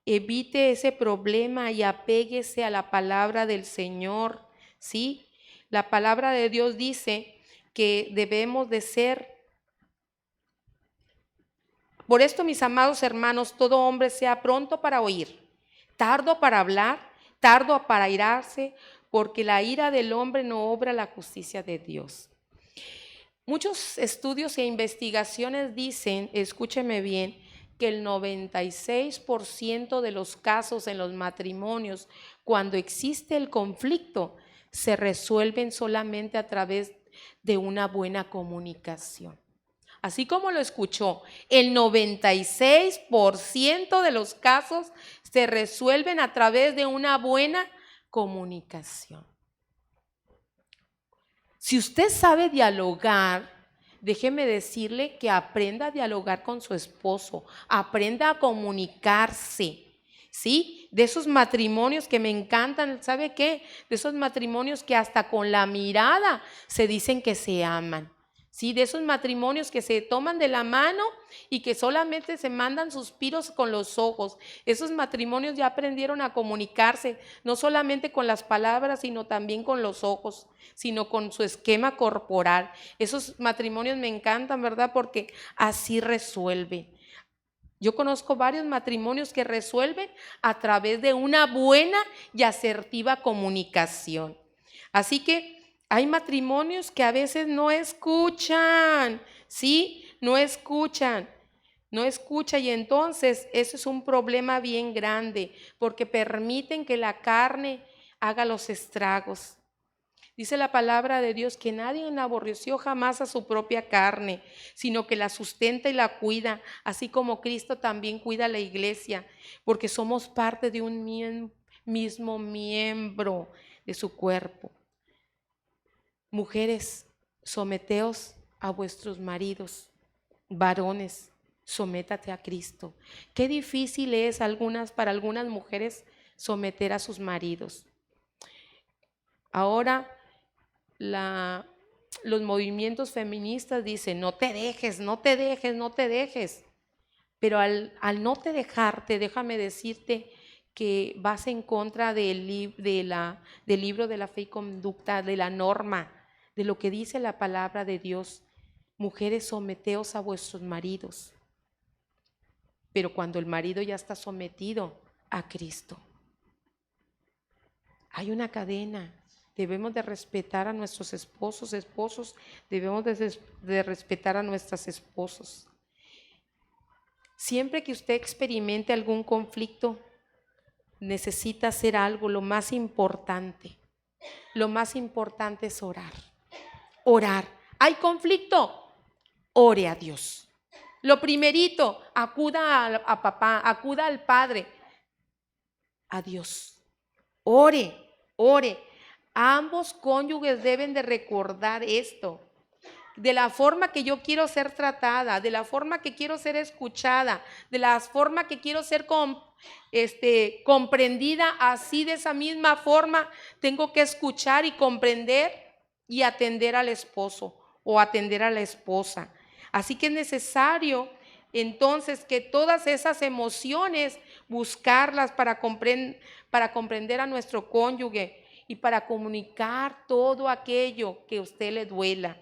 Evite ese problema y apéguese a la palabra del Señor, ¿sí? La palabra de Dios dice que debemos de ser. Por esto, mis amados hermanos, todo hombre sea pronto para oír, tardo para hablar, tardo para airarse, porque la ira del hombre no obra la justicia de Dios. Muchos estudios e investigaciones dicen, escúcheme bien, que el 96% de los casos en los matrimonios, cuando existe el conflicto, se resuelven solamente a través de una buena comunicación. Así como lo escuchó, el 96% de los casos se resuelven a través de una buena comunicación. Si usted sabe dialogar, déjeme decirle que aprenda a dialogar con su esposo, aprenda a comunicarse, ¿sí? De esos matrimonios que me encantan, ¿sabe qué? De esos matrimonios que hasta con la mirada se dicen que se aman. Sí, de esos matrimonios que se toman de la mano y que solamente se mandan suspiros con los ojos. Esos matrimonios ya aprendieron a comunicarse, no solamente con las palabras, sino también con los ojos, sino con su esquema corporal. Esos matrimonios me encantan, ¿verdad? Porque así resuelven. Yo conozco varios matrimonios que resuelven a través de una buena y asertiva comunicación. Así que hay matrimonios que a veces no escuchan, ¿sí? No escuchan y entonces eso es un problema bien grande porque permiten que la carne haga los estragos. Dice la palabra de Dios que nadie aborreció jamás a su propia carne, sino que la sustenta y la cuida, así como Cristo también cuida a la iglesia, porque somos parte de un mismo miembro de su cuerpo. Mujeres, someteos a vuestros maridos. Varones, sométate a Cristo. Qué difícil es para algunas mujeres someter a sus maridos. Ahora los movimientos feministas dicen, no te dejes, no te dejes, no te dejes. Pero al no te dejarte, déjame decirte que vas en contra del libro de la fe y conducta, de la norma, de lo que dice la palabra de Dios. Mujeres, someteos a vuestros maridos. Pero cuando el marido ya está sometido a Cristo, hay una cadena. Debemos de respetar a nuestros esposos, debemos de respetar a nuestras esposas. Siempre que usted experimente algún conflicto, necesita hacer algo. Lo más importante es orar. Orar. ¿Hay conflicto? Ore a Dios. Lo primerito, acuda a papá, acuda al Padre, a Dios. Ore. Ambos cónyuges deben de recordar esto. De la forma que yo quiero ser tratada, de la forma que quiero ser escuchada, de la forma que quiero ser comprendida, así de esa misma forma tengo que escuchar y comprender y atender al esposo o atender a la esposa. Así que es necesario entonces que todas esas emociones buscarlas para comprender a nuestro cónyuge y para comunicar todo aquello que a usted le duela.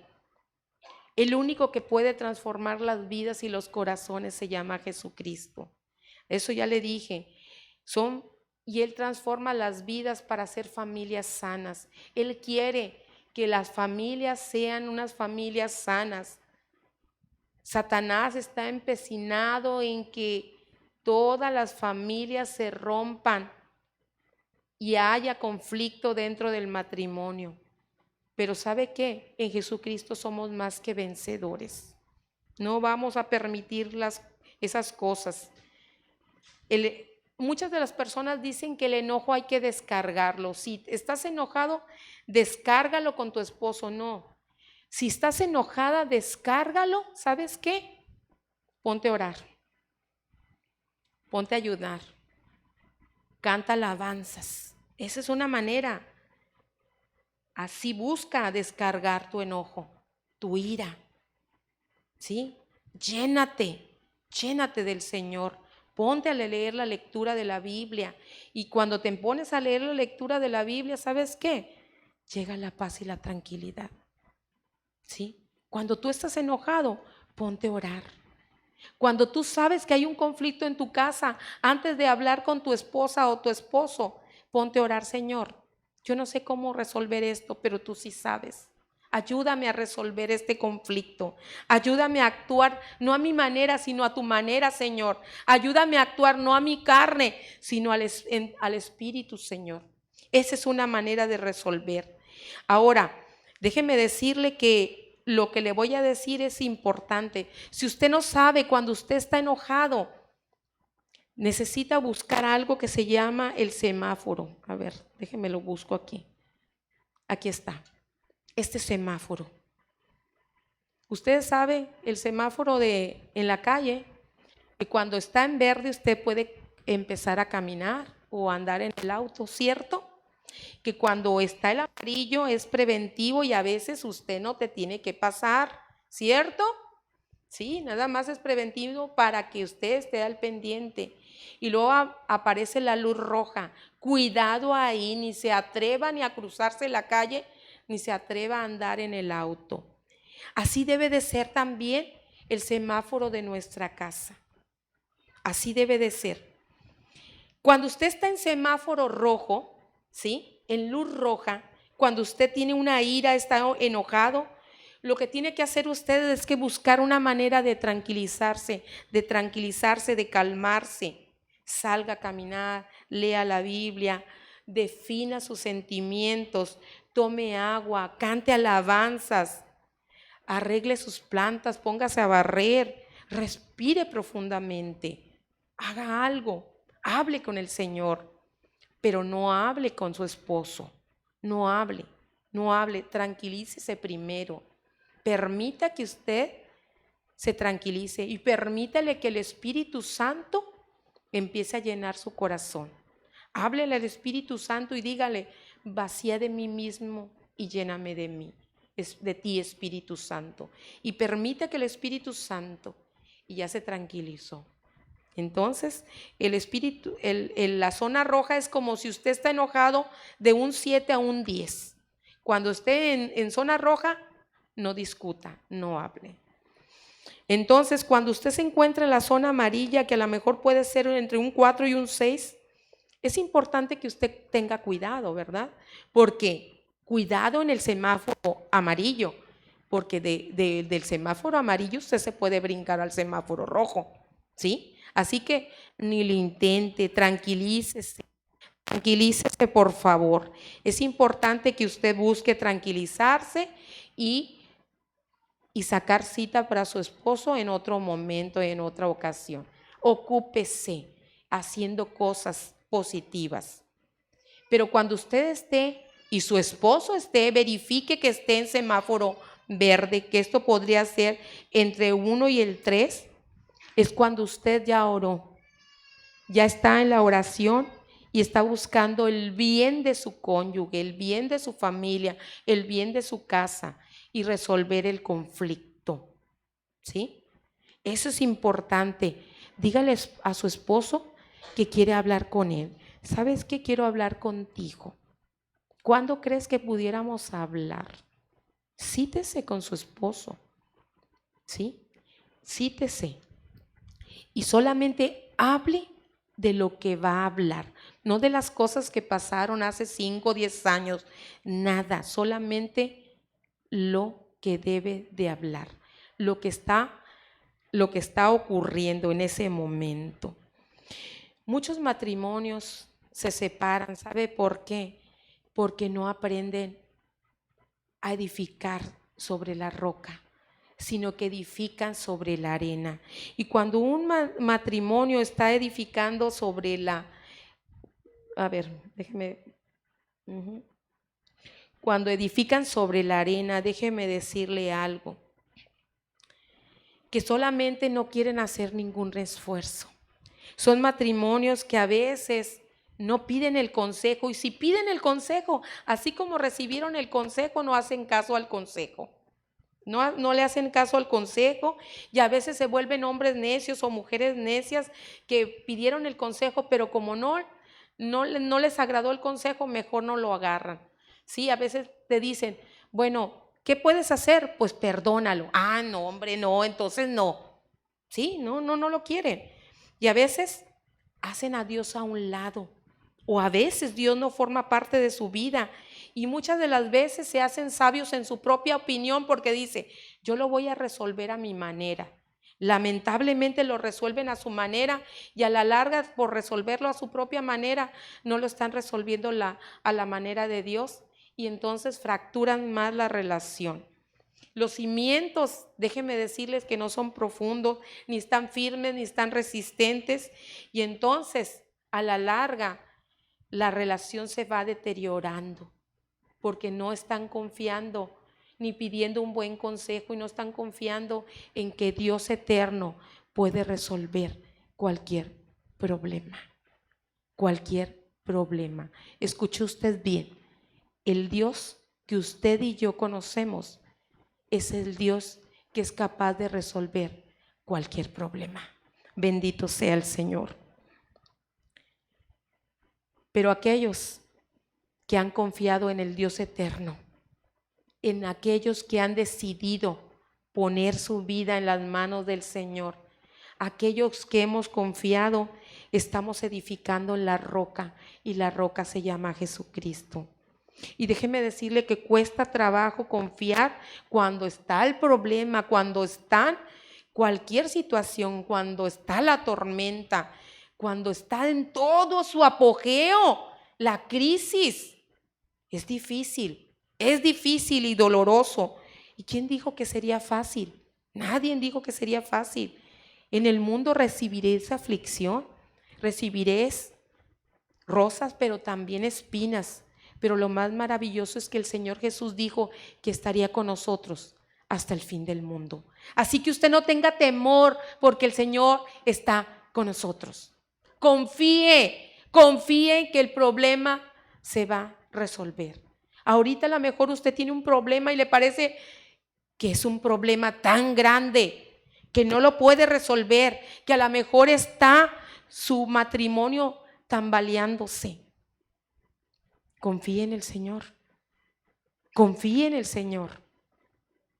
El único que puede transformar las vidas y los corazones se llama Jesucristo. Eso ya le dije. Y Él transforma las vidas para ser familias sanas. Él quiere que las familias sean unas familias sanas. Satanás está empecinado en que todas las familias se rompan y haya conflicto dentro del matrimonio. Pero ¿sabe qué? En Jesucristo somos más que vencedores. No vamos a permitir esas cosas. Muchas de las personas dicen que el enojo hay que descargarlo. Si estás enojado, descárgalo con tu esposo. No. Si estás enojada, descárgalo. ¿Sabes qué? Ponte a orar. Ponte a ayudar. Canta alabanzas. Esa es una manera. Así busca descargar tu enojo, tu ira. ¿Sí? Llénate del Señor. Ponte a leer la lectura de la Biblia. Y cuando te pones a leer la lectura de la Biblia, ¿sabes qué? Llega la paz y la tranquilidad. ¿Sí? Cuando tú estás enojado, ponte a orar. Cuando tú sabes que hay un conflicto en tu casa, antes de hablar con tu esposa o tu esposo, ponte a orar, Señor. Yo no sé cómo resolver esto, pero tú sí sabes. Ayúdame a resolver este conflicto. Ayúdame a actuar no a mi manera, sino a tu manera, Señor. Ayúdame a actuar no a mi carne, sino al Espíritu, Señor. Esa es una manera de resolver. Ahora, déjeme decirle que lo que le voy a decir es importante. Si usted no sabe cuando usted está enojado, necesita buscar algo que se llama el semáforo. A ver, déjeme lo busco aquí. Aquí está. Este semáforo. Usted sabe el semáforo en la calle, que cuando está en verde usted puede empezar a caminar o andar en el auto, ¿cierto? Que cuando está el amarillo es preventivo y a veces usted no te tiene que pasar, ¿cierto? Sí, nada más es preventivo para que usted esté al pendiente. Y luego aparece la luz roja. Cuidado ahí, ni se atreva ni a cruzarse la calle, ni se atreva a andar en el auto. Así debe de ser también el semáforo de nuestra casa. Así debe de ser. Cuando usted está en semáforo rojo, ¿sí? En luz roja, cuando usted tiene una ira, está enojado, lo que tiene que hacer usted es que buscar una manera de tranquilizarse, de calmarse. Salga a caminar, lea la Biblia, defina sus sentimientos, tome agua, cante alabanzas, arregle sus plantas, póngase a barrer, respire profundamente, haga algo, hable con el Señor, pero no hable con su esposo, no hable, tranquilícese primero, permita que usted se tranquilice y permítale que el Espíritu Santo empiece a llenar su corazón. Háblele al Espíritu Santo y dígale, vacía de mí mismo y lléname de mí, de ti, Espíritu Santo. Y permita que el Espíritu Santo, y ya se tranquilizó. Entonces, el espíritu, la zona roja es como si usted está enojado de un 7 a un 10. Cuando esté en zona roja, no discuta, no hable. Entonces, cuando usted se encuentra en la zona amarilla, que a lo mejor puede ser entre un 4 y un 6, es importante que usted tenga cuidado, ¿verdad? Porque cuidado en el semáforo amarillo, porque del semáforo amarillo usted se puede brincar al semáforo rojo, ¿sí? Así que ni lo intente, tranquilícese por favor. Es importante que usted busque tranquilizarse y sacar cita para su esposo en otro momento, en otra ocasión. Ocúpese haciendo cosas positivas. Pero cuando usted esté y su esposo esté, verifique que esté en semáforo verde, que esto podría ser entre 1 y el 3, es cuando usted ya oró, ya está en la oración y está buscando el bien de su cónyuge, el bien de su familia, el bien de su casa y resolver el conflicto, ¿sí? Eso es importante. Dígale a su esposo que quiere hablar con él. ¿Sabes qué? Quiero hablar contigo. ¿Cuándo crees que pudiéramos hablar? Cítese con su esposo, ¿sí? Cítese. Y solamente hable de lo que va a hablar, no de las cosas que pasaron hace 5 o 10 años, nada, solamente lo que debe de hablar, lo que está ocurriendo en ese momento. Muchos matrimonios se separan, ¿sabe por qué? Porque no aprenden a edificar sobre la roca, sino que edifican sobre la arena. Y cuando un matrimonio está edificando sobre cuando edifican sobre la arena, déjeme decirle algo, que solamente no quieren hacer ningún esfuerzo. Son matrimonios que a veces no piden el consejo, y si piden el consejo, así como recibieron el consejo, no hacen caso al consejo. No le hacen caso al consejo, y a veces se vuelven hombres necios o mujeres necias que pidieron el consejo, pero como no les agradó el consejo, mejor no lo agarran. Sí, a veces te dicen, bueno, ¿qué puedes hacer? Pues perdónalo. Ah, no, hombre, no, entonces no. Sí, no lo quieren. Y a veces hacen a Dios a un lado, o a veces Dios no forma parte de su vida, y muchas de las veces se hacen sabios en su propia opinión porque dice, yo lo voy a resolver a mi manera. Lamentablemente lo resuelven a su manera, y a la larga, por resolverlo a su propia manera, no lo están resolviendo a la manera de Dios, y entonces fracturan más la relación. Los cimientos, déjenme decirles que no son profundos, ni están firmes, ni están resistentes, y entonces a la larga la relación se va deteriorando porque no están confiando ni pidiendo un buen consejo, y no están confiando en que Dios eterno puede resolver cualquier problema. Cualquier problema. Escuche usted bien, el Dios que usted y yo conocemos es el Dios que es capaz de resolver cualquier problema. Bendito sea el Señor. Pero aquellos que han confiado en el Dios eterno, en aquellos que han decidido poner su vida en las manos del Señor, aquellos que hemos confiado, estamos edificando en la roca, y la roca se llama Jesucristo. Y déjeme decirle que cuesta trabajo confiar cuando está el problema, cuando está cualquier situación, cuando está la tormenta, cuando está en todo su apogeo, la crisis. Es difícil y doloroso. ¿Y quién dijo que sería fácil? Nadie dijo que sería fácil. En el mundo recibiréis aflicción, recibiréis rosas, pero también espinas. Pero lo más maravilloso es que el Señor Jesús dijo que estaría con nosotros hasta el fin del mundo. Así que usted no tenga temor, porque el Señor está con nosotros. Confíe en que el problema se va a resolver. Ahorita a lo mejor usted tiene un problema y le parece que es un problema tan grande que no lo puede resolver, que a lo mejor está su matrimonio tambaleándose. Confíe en el Señor. Confíe en el Señor.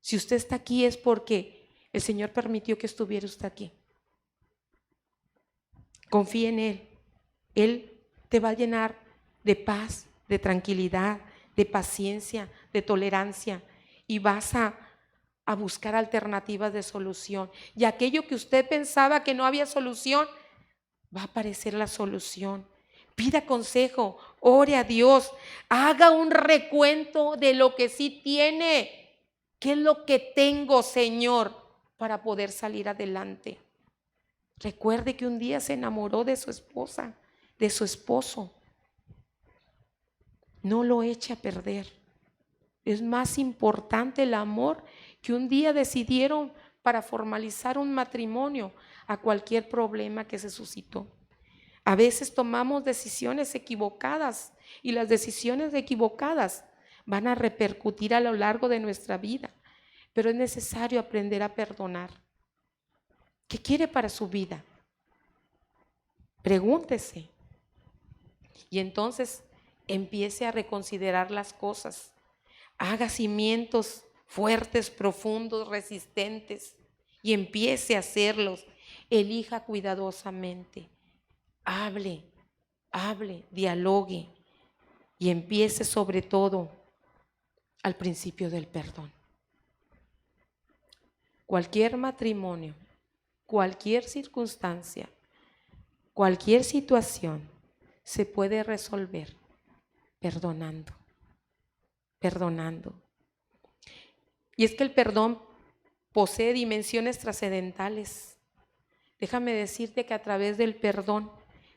Si usted está aquí es porque el Señor permitió que estuviera usted aquí. Confíe en Él. Él te va a llenar de paz, de tranquilidad, de paciencia, de tolerancia, y vas a buscar alternativas de solución. Y aquello que usted pensaba que no había solución, va a aparecer la solución. Pida consejo, ore a Dios, haga un recuento de lo que sí tiene. ¿Qué es lo que tengo, Señor, para poder salir adelante? Recuerde que un día se enamoró de su esposa, de su esposo. No lo eche a perder. Es más importante el amor que un día decidieron para formalizar un matrimonio a cualquier problema que se suscitó. A veces tomamos decisiones equivocadas, y las decisiones equivocadas van a repercutir a lo largo de nuestra vida, pero es necesario aprender a perdonar. ¿Qué quiere para su vida? Pregúntese. Y entonces empiece a reconsiderar las cosas. Haga cimientos fuertes, profundos, resistentes, y empiece a hacerlos. Elija cuidadosamente. Hable, dialogue, y empiece sobre todo al principio del perdón. Cualquier matrimonio, cualquier circunstancia, cualquier situación se puede resolver perdonando. Y es que el perdón posee dimensiones trascendentales. Déjame decirte que a través del perdón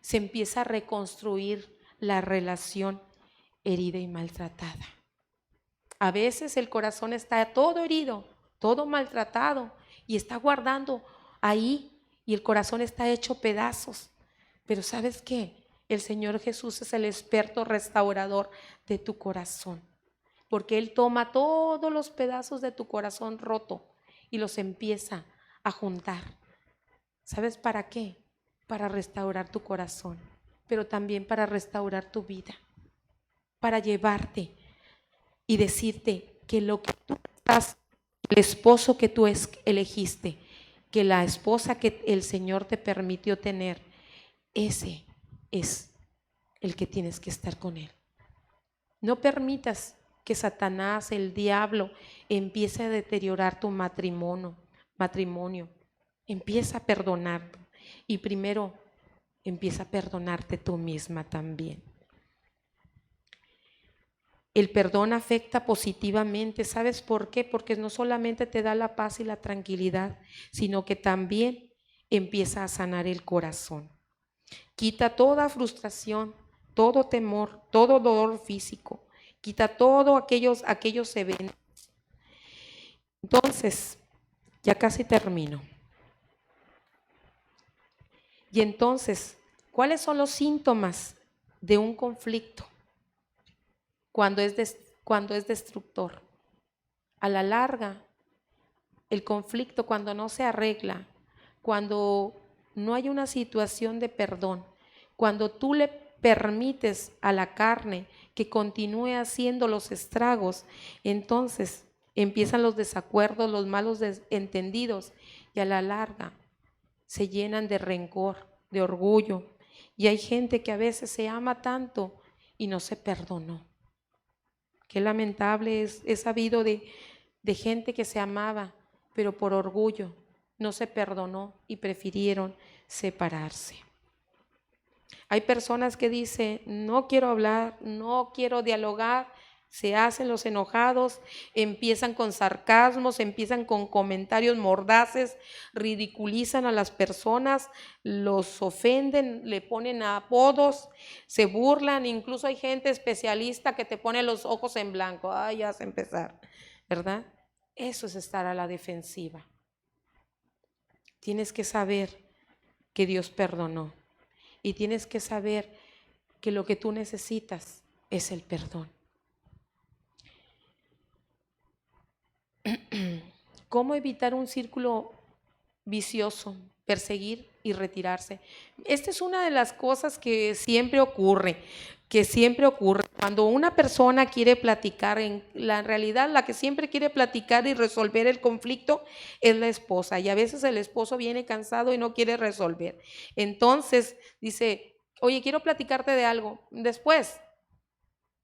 se empieza a reconstruir la relación herida y maltratada. A veces el corazón está todo herido, todo maltratado, y está guardando ahí, y el corazón está hecho pedazos. Pero ¿sabes qué? El Señor Jesús es el experto restaurador de tu corazón, porque Él toma todos los pedazos de tu corazón roto y los empieza a juntar. ¿Sabes para qué? Para restaurar tu corazón, pero también para restaurar tu vida, para llevarte y decirte que lo que tú estás, el esposo que tú elegiste, que la esposa que el Señor te permitió tener, ese es el que tienes que estar con Él. No permitas que Satanás, el diablo, empiece a deteriorar tu matrimonio. Empieza a perdonar, y primero empieza a perdonarte tú misma también. El perdón afecta positivamente. ¿Sabes por qué? Porque no solamente te da la paz y la tranquilidad, sino que también empieza a sanar el corazón. Quita toda frustración, todo temor, todo dolor físico. Quita todo aquellos eventos. Entonces, ya casi termino. Y entonces, ¿cuáles son los síntomas de un conflicto cuando es destructor? A la larga, el conflicto cuando no se arregla, cuando no hay una situación de perdón, cuando tú le permites a la carne que continúe haciendo los estragos, entonces empiezan los desacuerdos, los malos entendidos y a la larga se llenan de rencor, de orgullo. Y hay gente que a veces se ama tanto y no se perdonó. Qué lamentable he sabido de gente que se amaba, pero por orgullo no se perdonó y prefirieron separarse. Hay personas que dicen, no quiero hablar, no quiero dialogar, se hacen los enojados, empiezan con sarcasmos, empiezan con comentarios mordaces, ridiculizan a las personas, los ofenden, le ponen apodos, se burlan, incluso hay gente especialista que te pone los ojos en blanco. Ay, ya vas a empezar, ¿verdad? Eso es estar a la defensiva. Tienes que saber que Dios perdonó y tienes que saber que lo que tú necesitas es el perdón. ¿Cómo evitar un círculo vicioso? Perseguir y retirarse. Esta es una de las cosas que siempre ocurre. Cuando una persona quiere platicar, en realidad la que siempre quiere platicar y resolver el conflicto es la esposa, y a veces el esposo viene cansado y no quiere resolver. Entonces dice, oye, quiero platicarte de algo, después.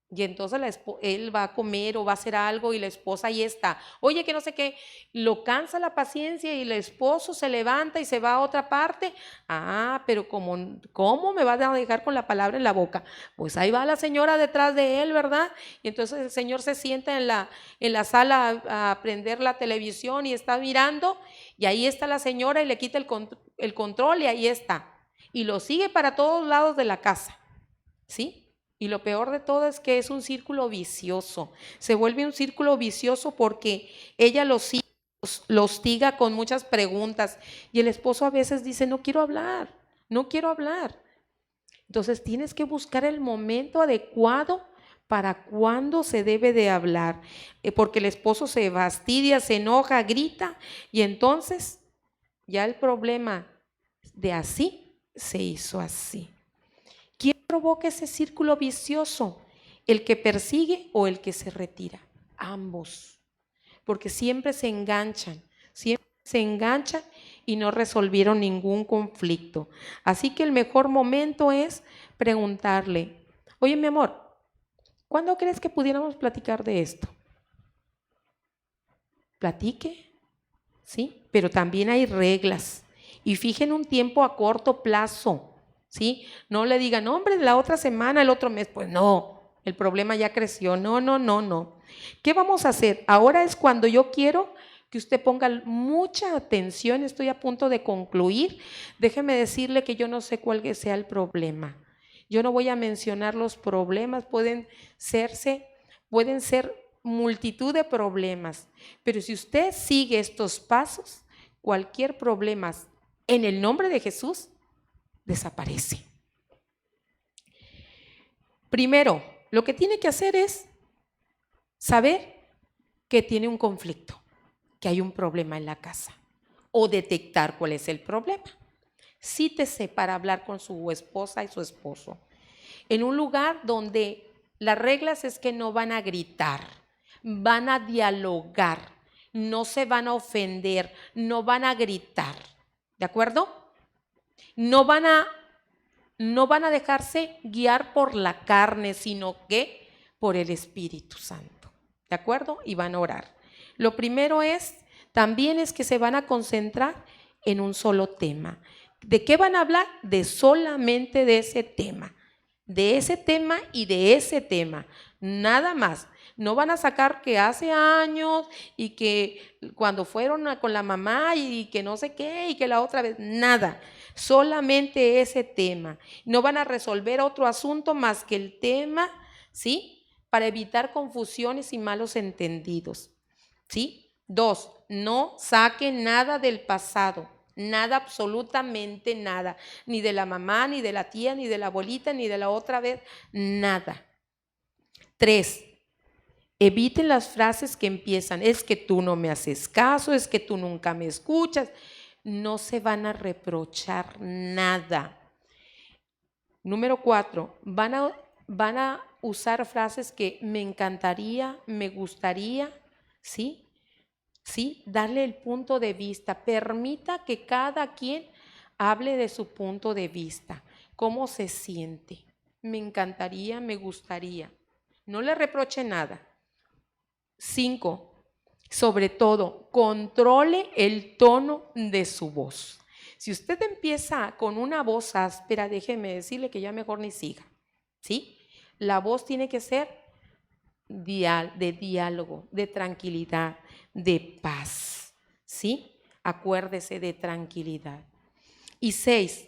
Y entonces él va a comer o va a hacer algo y la esposa ahí está. Oye, que no sé qué, lo cansa la paciencia y el esposo se levanta y se va a otra parte. Ah, pero ¿cómo me vas a dejar con la palabra en la boca? Pues ahí va la señora detrás de él, ¿verdad? Y entonces el señor se sienta en la sala a prender la televisión y está mirando, y ahí está la señora y le quita el control y ahí está. Y lo sigue para todos lados de la casa, ¿sí? Y lo peor de todo es que es un círculo vicioso. Se vuelve un círculo vicioso porque ella lo hostiga con muchas preguntas y el esposo a veces dice, no quiero hablar, no quiero hablar. Entonces tienes que buscar el momento adecuado para cuándo se debe de hablar, porque el esposo se fastidia, se enoja, grita, y entonces ya el problema de así se hizo así. ¿Quién provoca ese círculo vicioso? ¿El que persigue o el que se retira? Ambos, porque siempre se enganchan y no resolvieron ningún conflicto. Así que el mejor momento es preguntarle, oye, mi amor, ¿cuándo crees que pudiéramos platicar de esto? Platique, ¿sí? Pero también hay reglas y fijen un tiempo a corto plazo. ¿Sí? No le digan, hombre, la otra semana, el otro mes, pues no, el problema ya creció, no. ¿Qué vamos a hacer? Ahora es cuando yo quiero que usted ponga mucha atención, estoy a punto de concluir. Déjeme decirle que yo no sé cuál sea el problema. Yo no voy a mencionar los problemas, pueden ser multitud de problemas, pero si usted sigue estos pasos, cualquier problema en el nombre de Jesús desaparece. Primero, lo que tiene que hacer es saber que tiene un conflicto, que hay un problema en la casa, o detectar cuál es el problema. Cítese para hablar con su esposa y su esposo en un lugar donde las reglas es que no van a gritar, van a dialogar, no se van a ofender, no van a gritar, ¿de acuerdo? No van a dejarse guiar por la carne, sino que por el Espíritu Santo, ¿de acuerdo? Y van a orar. Lo primero también es que se van a concentrar en un solo tema. ¿De qué van a hablar? De solamente de ese tema y de ese tema, nada más. No van a sacar que hace años y que cuando fueron con la mamá y que no sé qué y que la otra vez, nada, solamente ese tema. No van a resolver otro asunto más que el tema, ¿sí? Para evitar confusiones y malos entendidos, ¿sí? 2, no saquen nada del pasado. Nada, absolutamente nada, ni de la mamá, ni de la tía, ni de la abuelita, ni de la otra vez, nada. 3, Eviten las frases que empiezan, es que tú no me haces caso, es que tú nunca me escuchas. No se van a reprochar nada. Número 4, van a usar frases que me encantaría, me gustaría, ¿sí? ¿Sí? Darle el punto de vista. Permita que cada quien hable de su punto de vista. ¿Cómo se siente? Me encantaría, me gustaría. No le reproche nada. 5. Sobre todo, controle el tono de su voz. Si usted empieza con una voz áspera, déjeme decirle que ya mejor ni siga, ¿sí? La voz tiene que ser de diálogo, de tranquilidad, de paz, ¿sí? Acuérdese de tranquilidad. Y 6,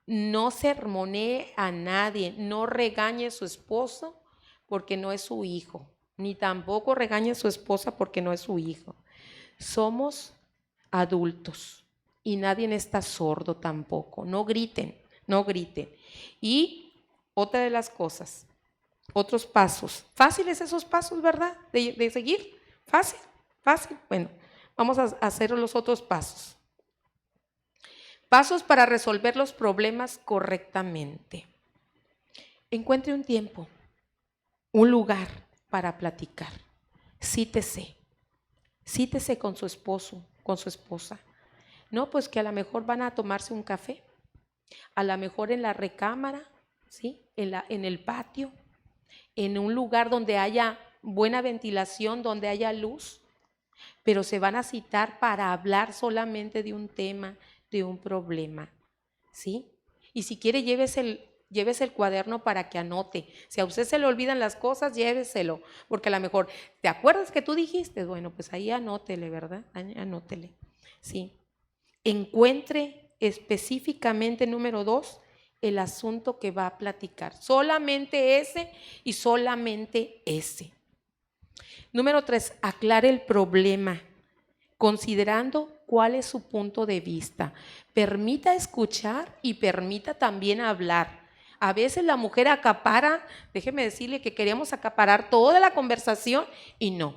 no sermonee a nadie, no regañe a su esposo porque no es su hijo, ni tampoco regañe a su esposa porque no es su hijo. Somos adultos y nadie está sordo tampoco. No griten, no griten. Y otra de las cosas, otros pasos. Fáciles esos pasos, ¿verdad? De seguir. Fácil, fácil. Bueno, vamos a hacer los otros pasos. Pasos para resolver los problemas correctamente. Encuentre un tiempo, un lugar para platicar. Cítese. Cítese con su esposo, con su esposa. No, pues que a lo mejor van a tomarse un café. A lo mejor en la recámara, ¿sí? En el patio. En un lugar donde haya buena ventilación, donde haya luz. Pero se van a citar para hablar solamente de un tema, de un problema, ¿sí? Y si quiere, llévese el cuaderno para que anote. Si a usted se le olvidan las cosas, lléveselo, porque a lo mejor, ¿te acuerdas que tú dijiste? Bueno, pues ahí anótele, ¿verdad? Anótele, ¿sí? Encuentre específicamente, número 2, el asunto que va a platicar. Solamente ese y solamente ese. Número 3, aclare el problema, considerando cuál es su punto de vista. Permita escuchar y permita también hablar. A veces la mujer acapara, déjeme decirle que queremos acaparar toda la conversación y no.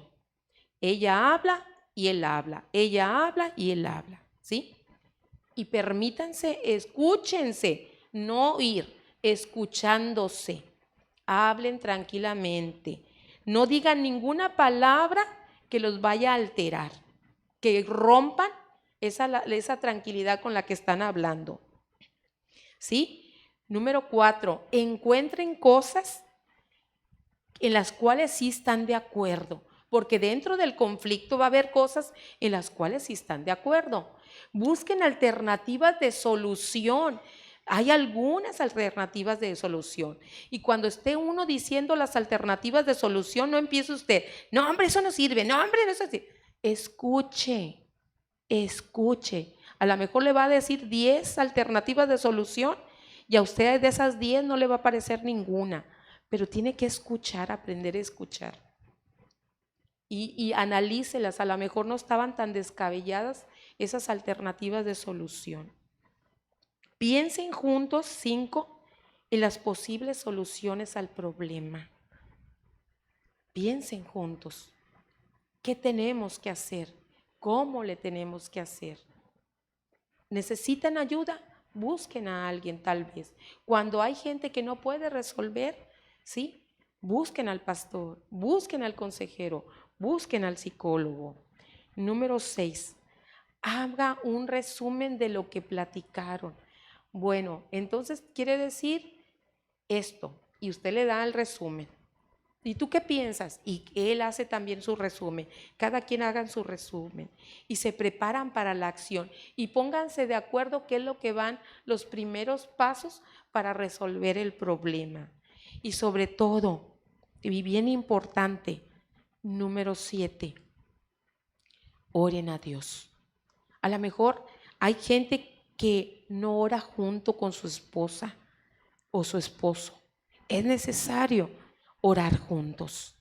Ella habla y él habla, ella habla y él habla, ¿sí? Y permítanse, escúchense, no oír, escuchándose. Hablen tranquilamente. No digan ninguna palabra que los vaya a alterar, que rompan esa tranquilidad con la que están hablando. ¿Sí? Número 4, encuentren cosas en las cuales sí están de acuerdo, porque dentro del conflicto va a haber cosas en las cuales sí están de acuerdo. Busquen alternativas de solución. Hay algunas alternativas de solución. Y cuando esté uno diciendo las alternativas de solución, no empiece usted, no, hombre, eso no sirve, no, hombre, no es así. Escuche, escuche. A lo mejor le va a decir 10 alternativas de solución y a usted de esas 10 no le va a parecer ninguna, pero tiene que escuchar, aprender a escuchar. Y analícelas, a lo mejor no estaban tan descabelladas esas alternativas de solución. Piensen juntos, 5, en las posibles soluciones al problema. Piensen juntos. ¿Qué tenemos que hacer? ¿Cómo le tenemos que hacer? ¿Necesitan ayuda? Busquen a alguien tal vez. Cuando hay gente que no puede resolver, ¿sí? Busquen al pastor, busquen al consejero, busquen al psicólogo. Número 6, haga un resumen de lo que platicaron. Bueno, entonces quiere decir esto, y usted le da el resumen. ¿Y tú qué piensas? Y él hace también su resumen. Cada quien haga su resumen. Y se preparan para la acción. Y pónganse de acuerdo qué es lo que van los primeros pasos para resolver el problema. Y sobre todo, y bien importante, número 7, oren a Dios. A lo mejor hay gente que no ora junto con su esposa o su esposo. Es necesario orar juntos.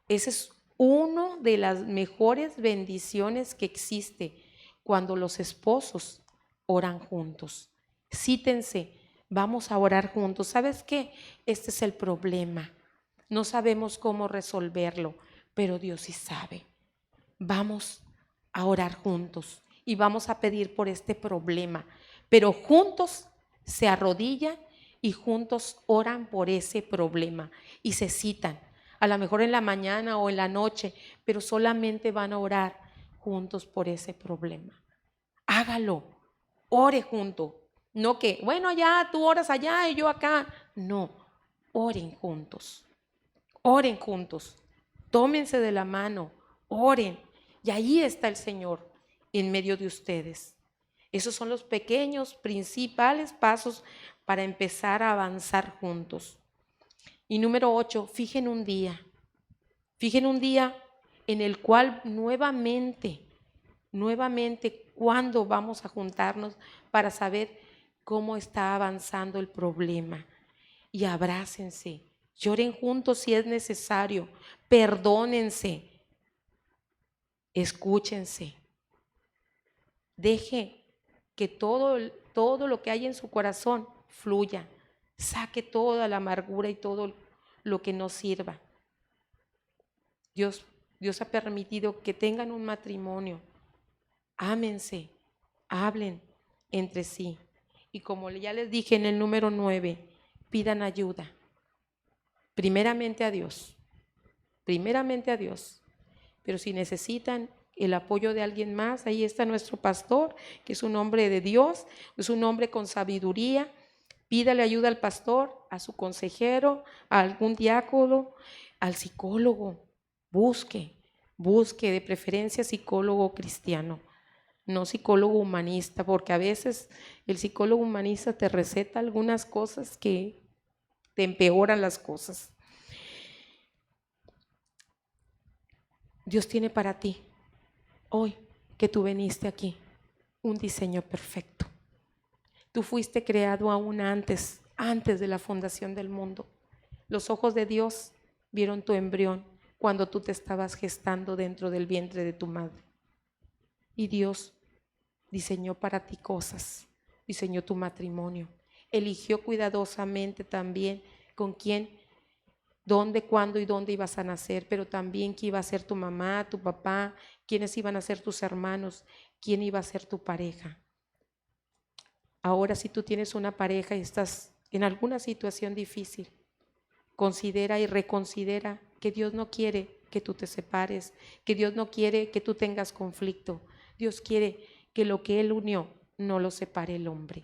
Esa es una de las mejores bendiciones que existe cuando los esposos oran juntos. Cítense, vamos a orar juntos. ¿Sabes qué? Este es el problema. no sabemos cómo resolverlo, pero Dios sí sabe. Vamos a orar juntos y vamos a pedir por este problema, pero juntos se arrodillan y juntos oran por ese problema y se citan, a lo mejor en la mañana o en la noche, pero solamente van a orar juntos por ese problema. Hágalo, ore junto, no que, bueno, ya tú oras allá y yo acá. No, oren juntos, tómense de la mano, oren. Y ahí está el Señor en medio de ustedes. Esos son los pequeños, principales pasos para empezar a avanzar juntos. Y número 8, fijen un día en el cual nuevamente, cuándo vamos a juntarnos para saber cómo está avanzando el problema. Y abrácense, lloren juntos si es necesario, perdónense, escúchense. Deje que todo lo que hay en su corazón fluya. Saque toda la amargura y todo lo que no sirva. Dios ha permitido que tengan un matrimonio. Ámense, hablen entre sí. Y como ya les dije en el número 9, pidan ayuda. Primeramente a Dios. Pero si necesitan el apoyo de alguien más, ahí está nuestro pastor, que es un hombre de Dios, es un hombre con sabiduría. Pídale ayuda al pastor, a su consejero, a algún diácono, al psicólogo. Busque de preferencia psicólogo cristiano, no psicólogo humanista, porque a veces el psicólogo humanista te receta algunas cosas que te empeoran las cosas. Dios tiene para ti, hoy que tú viniste aquí, un diseño perfecto. Tú fuiste creado aún antes de la fundación del mundo. Los ojos de Dios vieron tu embrión cuando tú te estabas gestando dentro del vientre de tu madre. Y Dios diseñó para ti cosas, diseñó tu matrimonio, eligió cuidadosamente también con quién, dónde, cuándo y dónde ibas a nacer, pero también quién iba a ser tu mamá, tu papá, quiénes iban a ser tus hermanos, quién iba a ser tu pareja. Ahora, si tú tienes una pareja y estás en alguna situación difícil, considera y reconsidera que Dios no quiere que tú te separes, que Dios no quiere que tú tengas conflicto. Dios quiere que lo que Él unió no lo separe el hombre.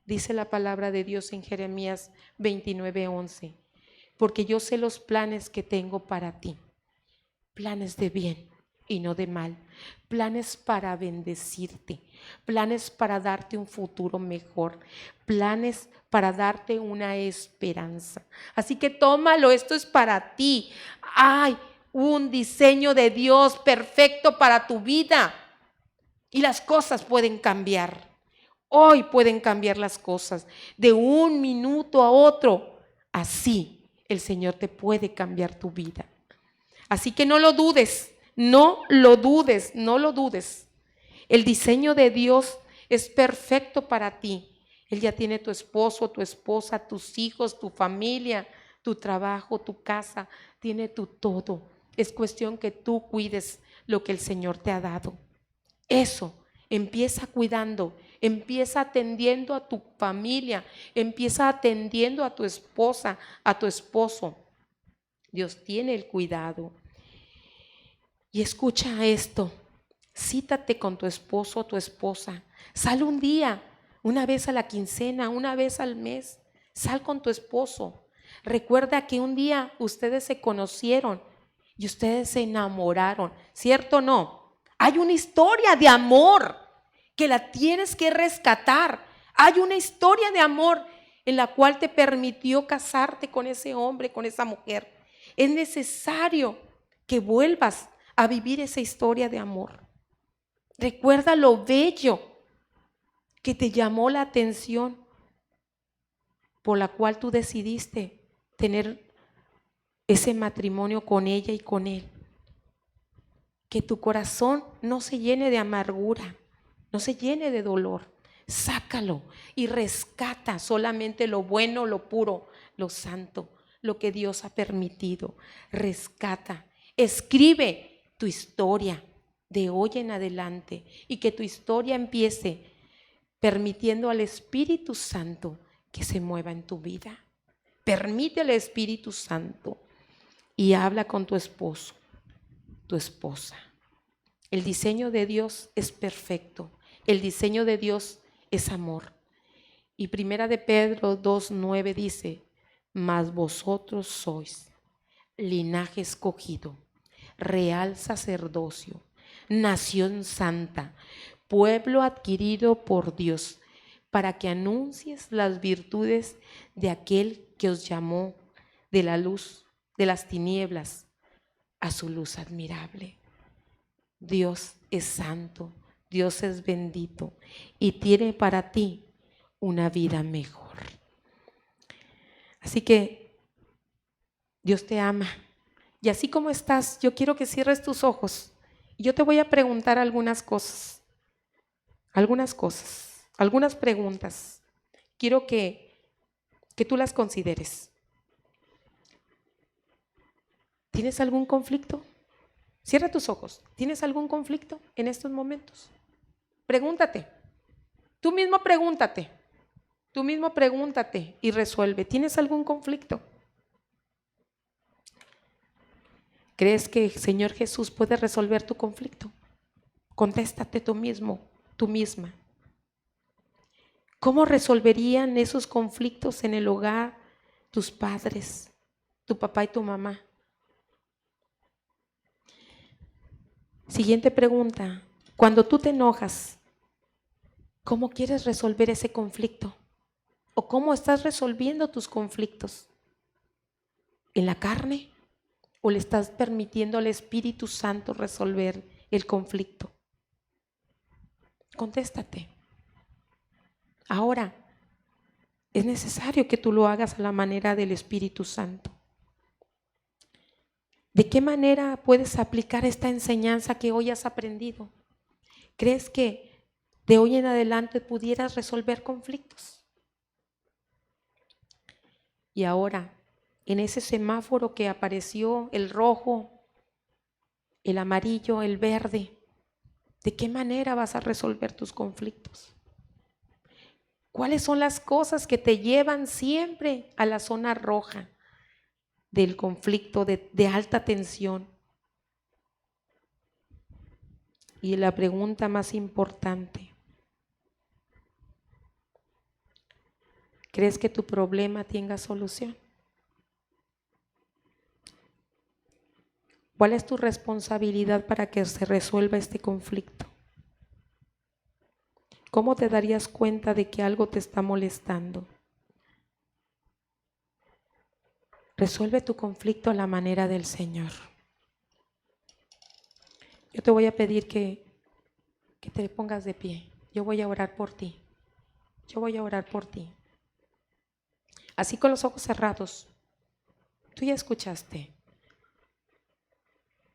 Dice la palabra de Dios en Jeremías 29:11, porque yo sé los planes que tengo para ti, planes de bien y no de mal, planes para bendecirte, planes para darte un futuro mejor, planes para darte una esperanza. Así que tómalo, esto es para ti. Hay un diseño de Dios perfecto para tu vida y las cosas pueden cambiar. Hoy pueden cambiar las cosas de un minuto a otro. Así el Señor te puede cambiar tu vida. Así que no lo dudes. El diseño de Dios es perfecto para ti. Él ya tiene tu esposo, tu esposa, tus hijos, tu familia, tu trabajo, tu casa, tiene tu todo. Es cuestión que tú cuides lo que el Señor te ha dado. Eso, empieza cuidando, empieza atendiendo a tu familia, empieza atendiendo a tu esposa, a tu esposo. Dios tiene el cuidado. Y escucha esto, cítate con tu esposo o tu esposa, sal un día, una vez a la quincena, una vez al mes, sal con tu esposo. Recuerda que un día ustedes se conocieron y ustedes se enamoraron, ¿cierto o no? Hay una historia de amor que la tienes que rescatar. Hay una historia de amor en la cual te permitió casarte con ese hombre, con esa mujer. Es necesario que vuelvas a vivir esa historia de amor. Recuerda lo bello que te llamó la atención, por la cual tú decidiste tener ese matrimonio con ella y con él. Que tu corazón no se llene de amargura, no se llene de dolor. Sácalo y rescata solamente lo bueno, lo puro, lo santo. lo que Dios ha permitido. Rescata, escribe tu historia de hoy en adelante y que tu historia empiece permitiendo al Espíritu Santo que se mueva en tu vida. Permite al Espíritu Santo y habla con tu esposo, tu esposa. El diseño de Dios es perfecto. El diseño de Dios es amor. Y Primera de Pedro 2:9 dice: mas vosotros sois linaje escogido, real sacerdocio, nación santa, pueblo adquirido por Dios, para que anuncies las virtudes de aquel que os llamó de la luz, de las tinieblas, a su luz admirable. Dios es santo, Dios es bendito y tiene para ti una vida mejor. Así que Dios te ama. Y así como estás, yo quiero que cierres tus ojos. Y yo te voy a preguntar algunas preguntas. Quiero que tú las consideres. ¿Tienes algún conflicto? Cierra tus ojos. ¿Tienes algún conflicto en estos momentos? Pregúntate. Tú mismo pregúntate y resuelve. ¿Tienes algún conflicto? ¿Crees que el Señor Jesús puede resolver tu conflicto? Contéstate tú mismo, tú misma. ¿Cómo resolverían esos conflictos en el hogar tus padres, tu papá y tu mamá? Siguiente pregunta. Cuando tú te enojas, ¿cómo quieres resolver ese conflicto? ¿O cómo estás resolviendo tus conflictos? ¿En la carne? ¿O le estás permitiendo al Espíritu Santo resolver el conflicto? Contéstate. Ahora, es necesario que tú lo hagas a la manera del Espíritu Santo. ¿De qué manera puedes aplicar esta enseñanza que hoy has aprendido? ¿Crees que de hoy en adelante pudieras resolver conflictos? Y ahora, en ese semáforo que apareció, el rojo, el amarillo, el verde, ¿de qué manera vas a resolver tus conflictos? ¿Cuáles son las cosas que te llevan siempre a la zona roja del conflicto de alta tensión? Y la pregunta más importante, ¿crees que tu problema tenga solución? ¿Cuál es tu responsabilidad para que se resuelva este conflicto? ¿Cómo te darías cuenta de que algo te está molestando? Resuelve tu conflicto a la manera del Señor. Yo te voy a pedir que te pongas de pie. Yo voy a orar por ti. Yo voy a orar por ti. Así con los ojos cerrados. Tú ya escuchaste.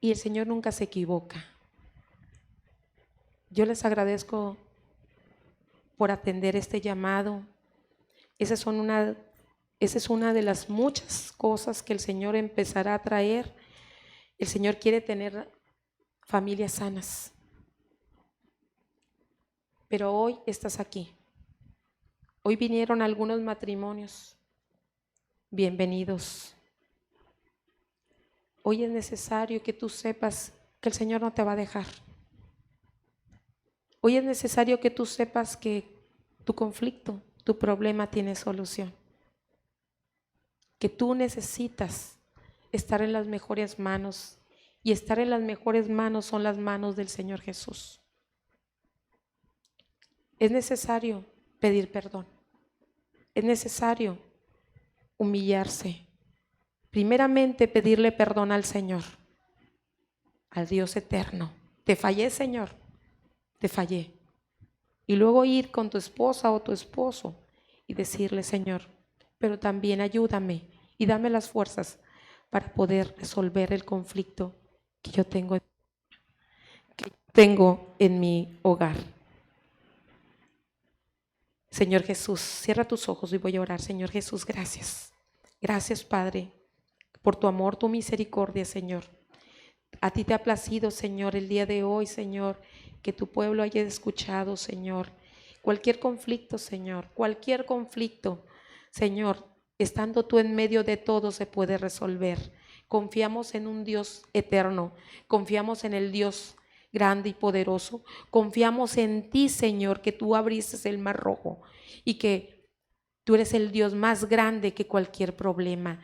Y el Señor nunca se equivoca. Yo les agradezco por atender este llamado. Esa es una de las muchas cosas que el Señor empezará a traer. El Señor quiere tener familias sanas. Pero hoy estás aquí. Hoy vinieron algunos matrimonios. Bienvenidos. Hoy es necesario que tú sepas que el Señor no te va a dejar. Hoy es necesario que tú sepas que tu conflicto, tu problema tiene solución. Que tú necesitas estar en las mejores manos, y estar en las mejores manos son las manos del Señor Jesús. Es necesario pedir perdón. Es necesario humillarse. Primeramente, pedirle perdón al Señor, al Dios eterno. Te fallé, Señor, te fallé. Y luego ir con tu esposa o tu esposo y decirle: Señor, pero también ayúdame y dame las fuerzas para poder resolver el conflicto que yo tengo en mi hogar. Señor Jesús, cierra tus ojos y voy a orar. Señor Jesús, gracias. Gracias, Padre, por tu amor, tu misericordia, Señor. A ti te ha placido, Señor, el día de hoy, Señor, que tu pueblo haya escuchado, Señor. Cualquier conflicto, Señor, cualquier conflicto, Señor, estando tú en medio de todo se puede resolver. Confiamos en un Dios eterno, confiamos en el Dios grande y poderoso, confiamos en ti, Señor, que tú abriste el mar rojo y que tú eres el Dios más grande que cualquier problema.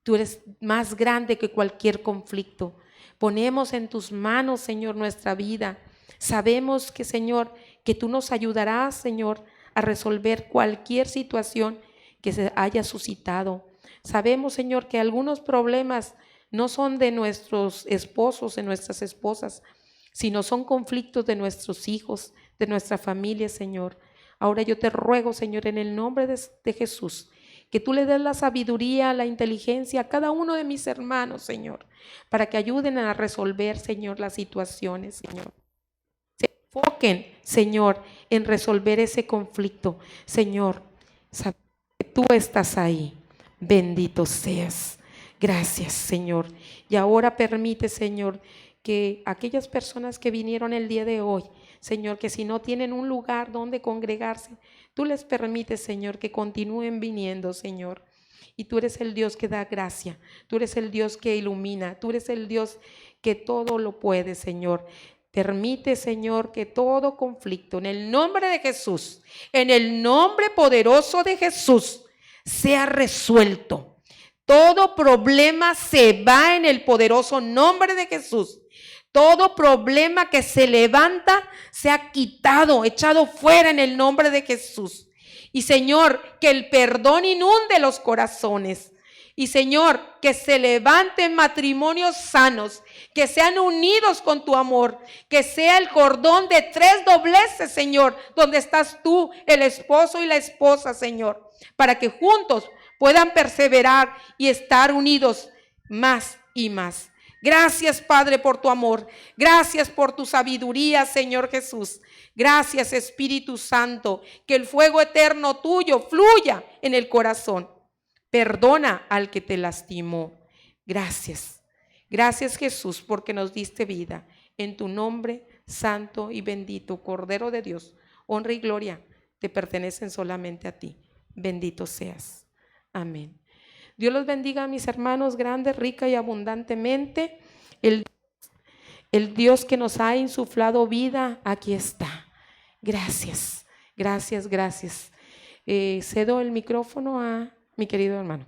Tú eres más grande que cualquier conflicto. Ponemos en tus manos, Señor, nuestra vida. Sabemos que, Señor, que tú nos ayudarás, Señor, a resolver cualquier situación que se haya suscitado. Sabemos, Señor, que algunos problemas no son de nuestros esposos, de nuestras esposas, sino son conflictos de nuestros hijos, de nuestra familia, Señor. Ahora yo te ruego, Señor, en el nombre de Jesús, que tú le des la sabiduría, la inteligencia a cada uno de mis hermanos, Señor, para que ayuden a resolver, Señor, las situaciones, Señor. Se enfoquen, Señor, en resolver ese conflicto. Señor, que tú estás ahí. Bendito seas. Gracias, Señor. Y ahora permite, Señor, que aquellas personas que vinieron el día de hoy, Señor, que si no tienen un lugar donde congregarse, tú les permites, Señor, que continúen viniendo, Señor. Y tú eres el Dios que da gracia, tú eres el Dios que ilumina, tú eres el Dios que todo lo puede, Señor. Permite, Señor, que todo conflicto, en el nombre de Jesús, en el nombre poderoso de Jesús, sea resuelto. Todo problema se va en el poderoso nombre de Jesús. Todo problema que se levanta se ha quitado, echado fuera en el nombre de Jesús. Y Señor, que el perdón inunde los corazones. Y Señor, que se levanten matrimonios sanos, que sean unidos con tu amor, que sea el cordón de 3 dobleces, Señor, donde estás tú, el esposo y la esposa, Señor, para que juntos puedan perseverar y estar unidos más y más. Gracias, Padre, por tu amor. Gracias por tu sabiduría, Señor Jesús. Gracias, Espíritu Santo, que el fuego eterno tuyo fluya en el corazón. Perdona al que te lastimó. Gracias. Gracias, Jesús, porque nos diste vida. En tu nombre, santo y bendito, Cordero de Dios, honra y gloria te pertenecen solamente a ti. Bendito seas. Amén. Dios los bendiga a mis hermanos grande, rica y abundantemente. El Dios que nos ha insuflado vida, aquí está. Gracias, gracias, gracias. Cedo el micrófono a mi querido hermano.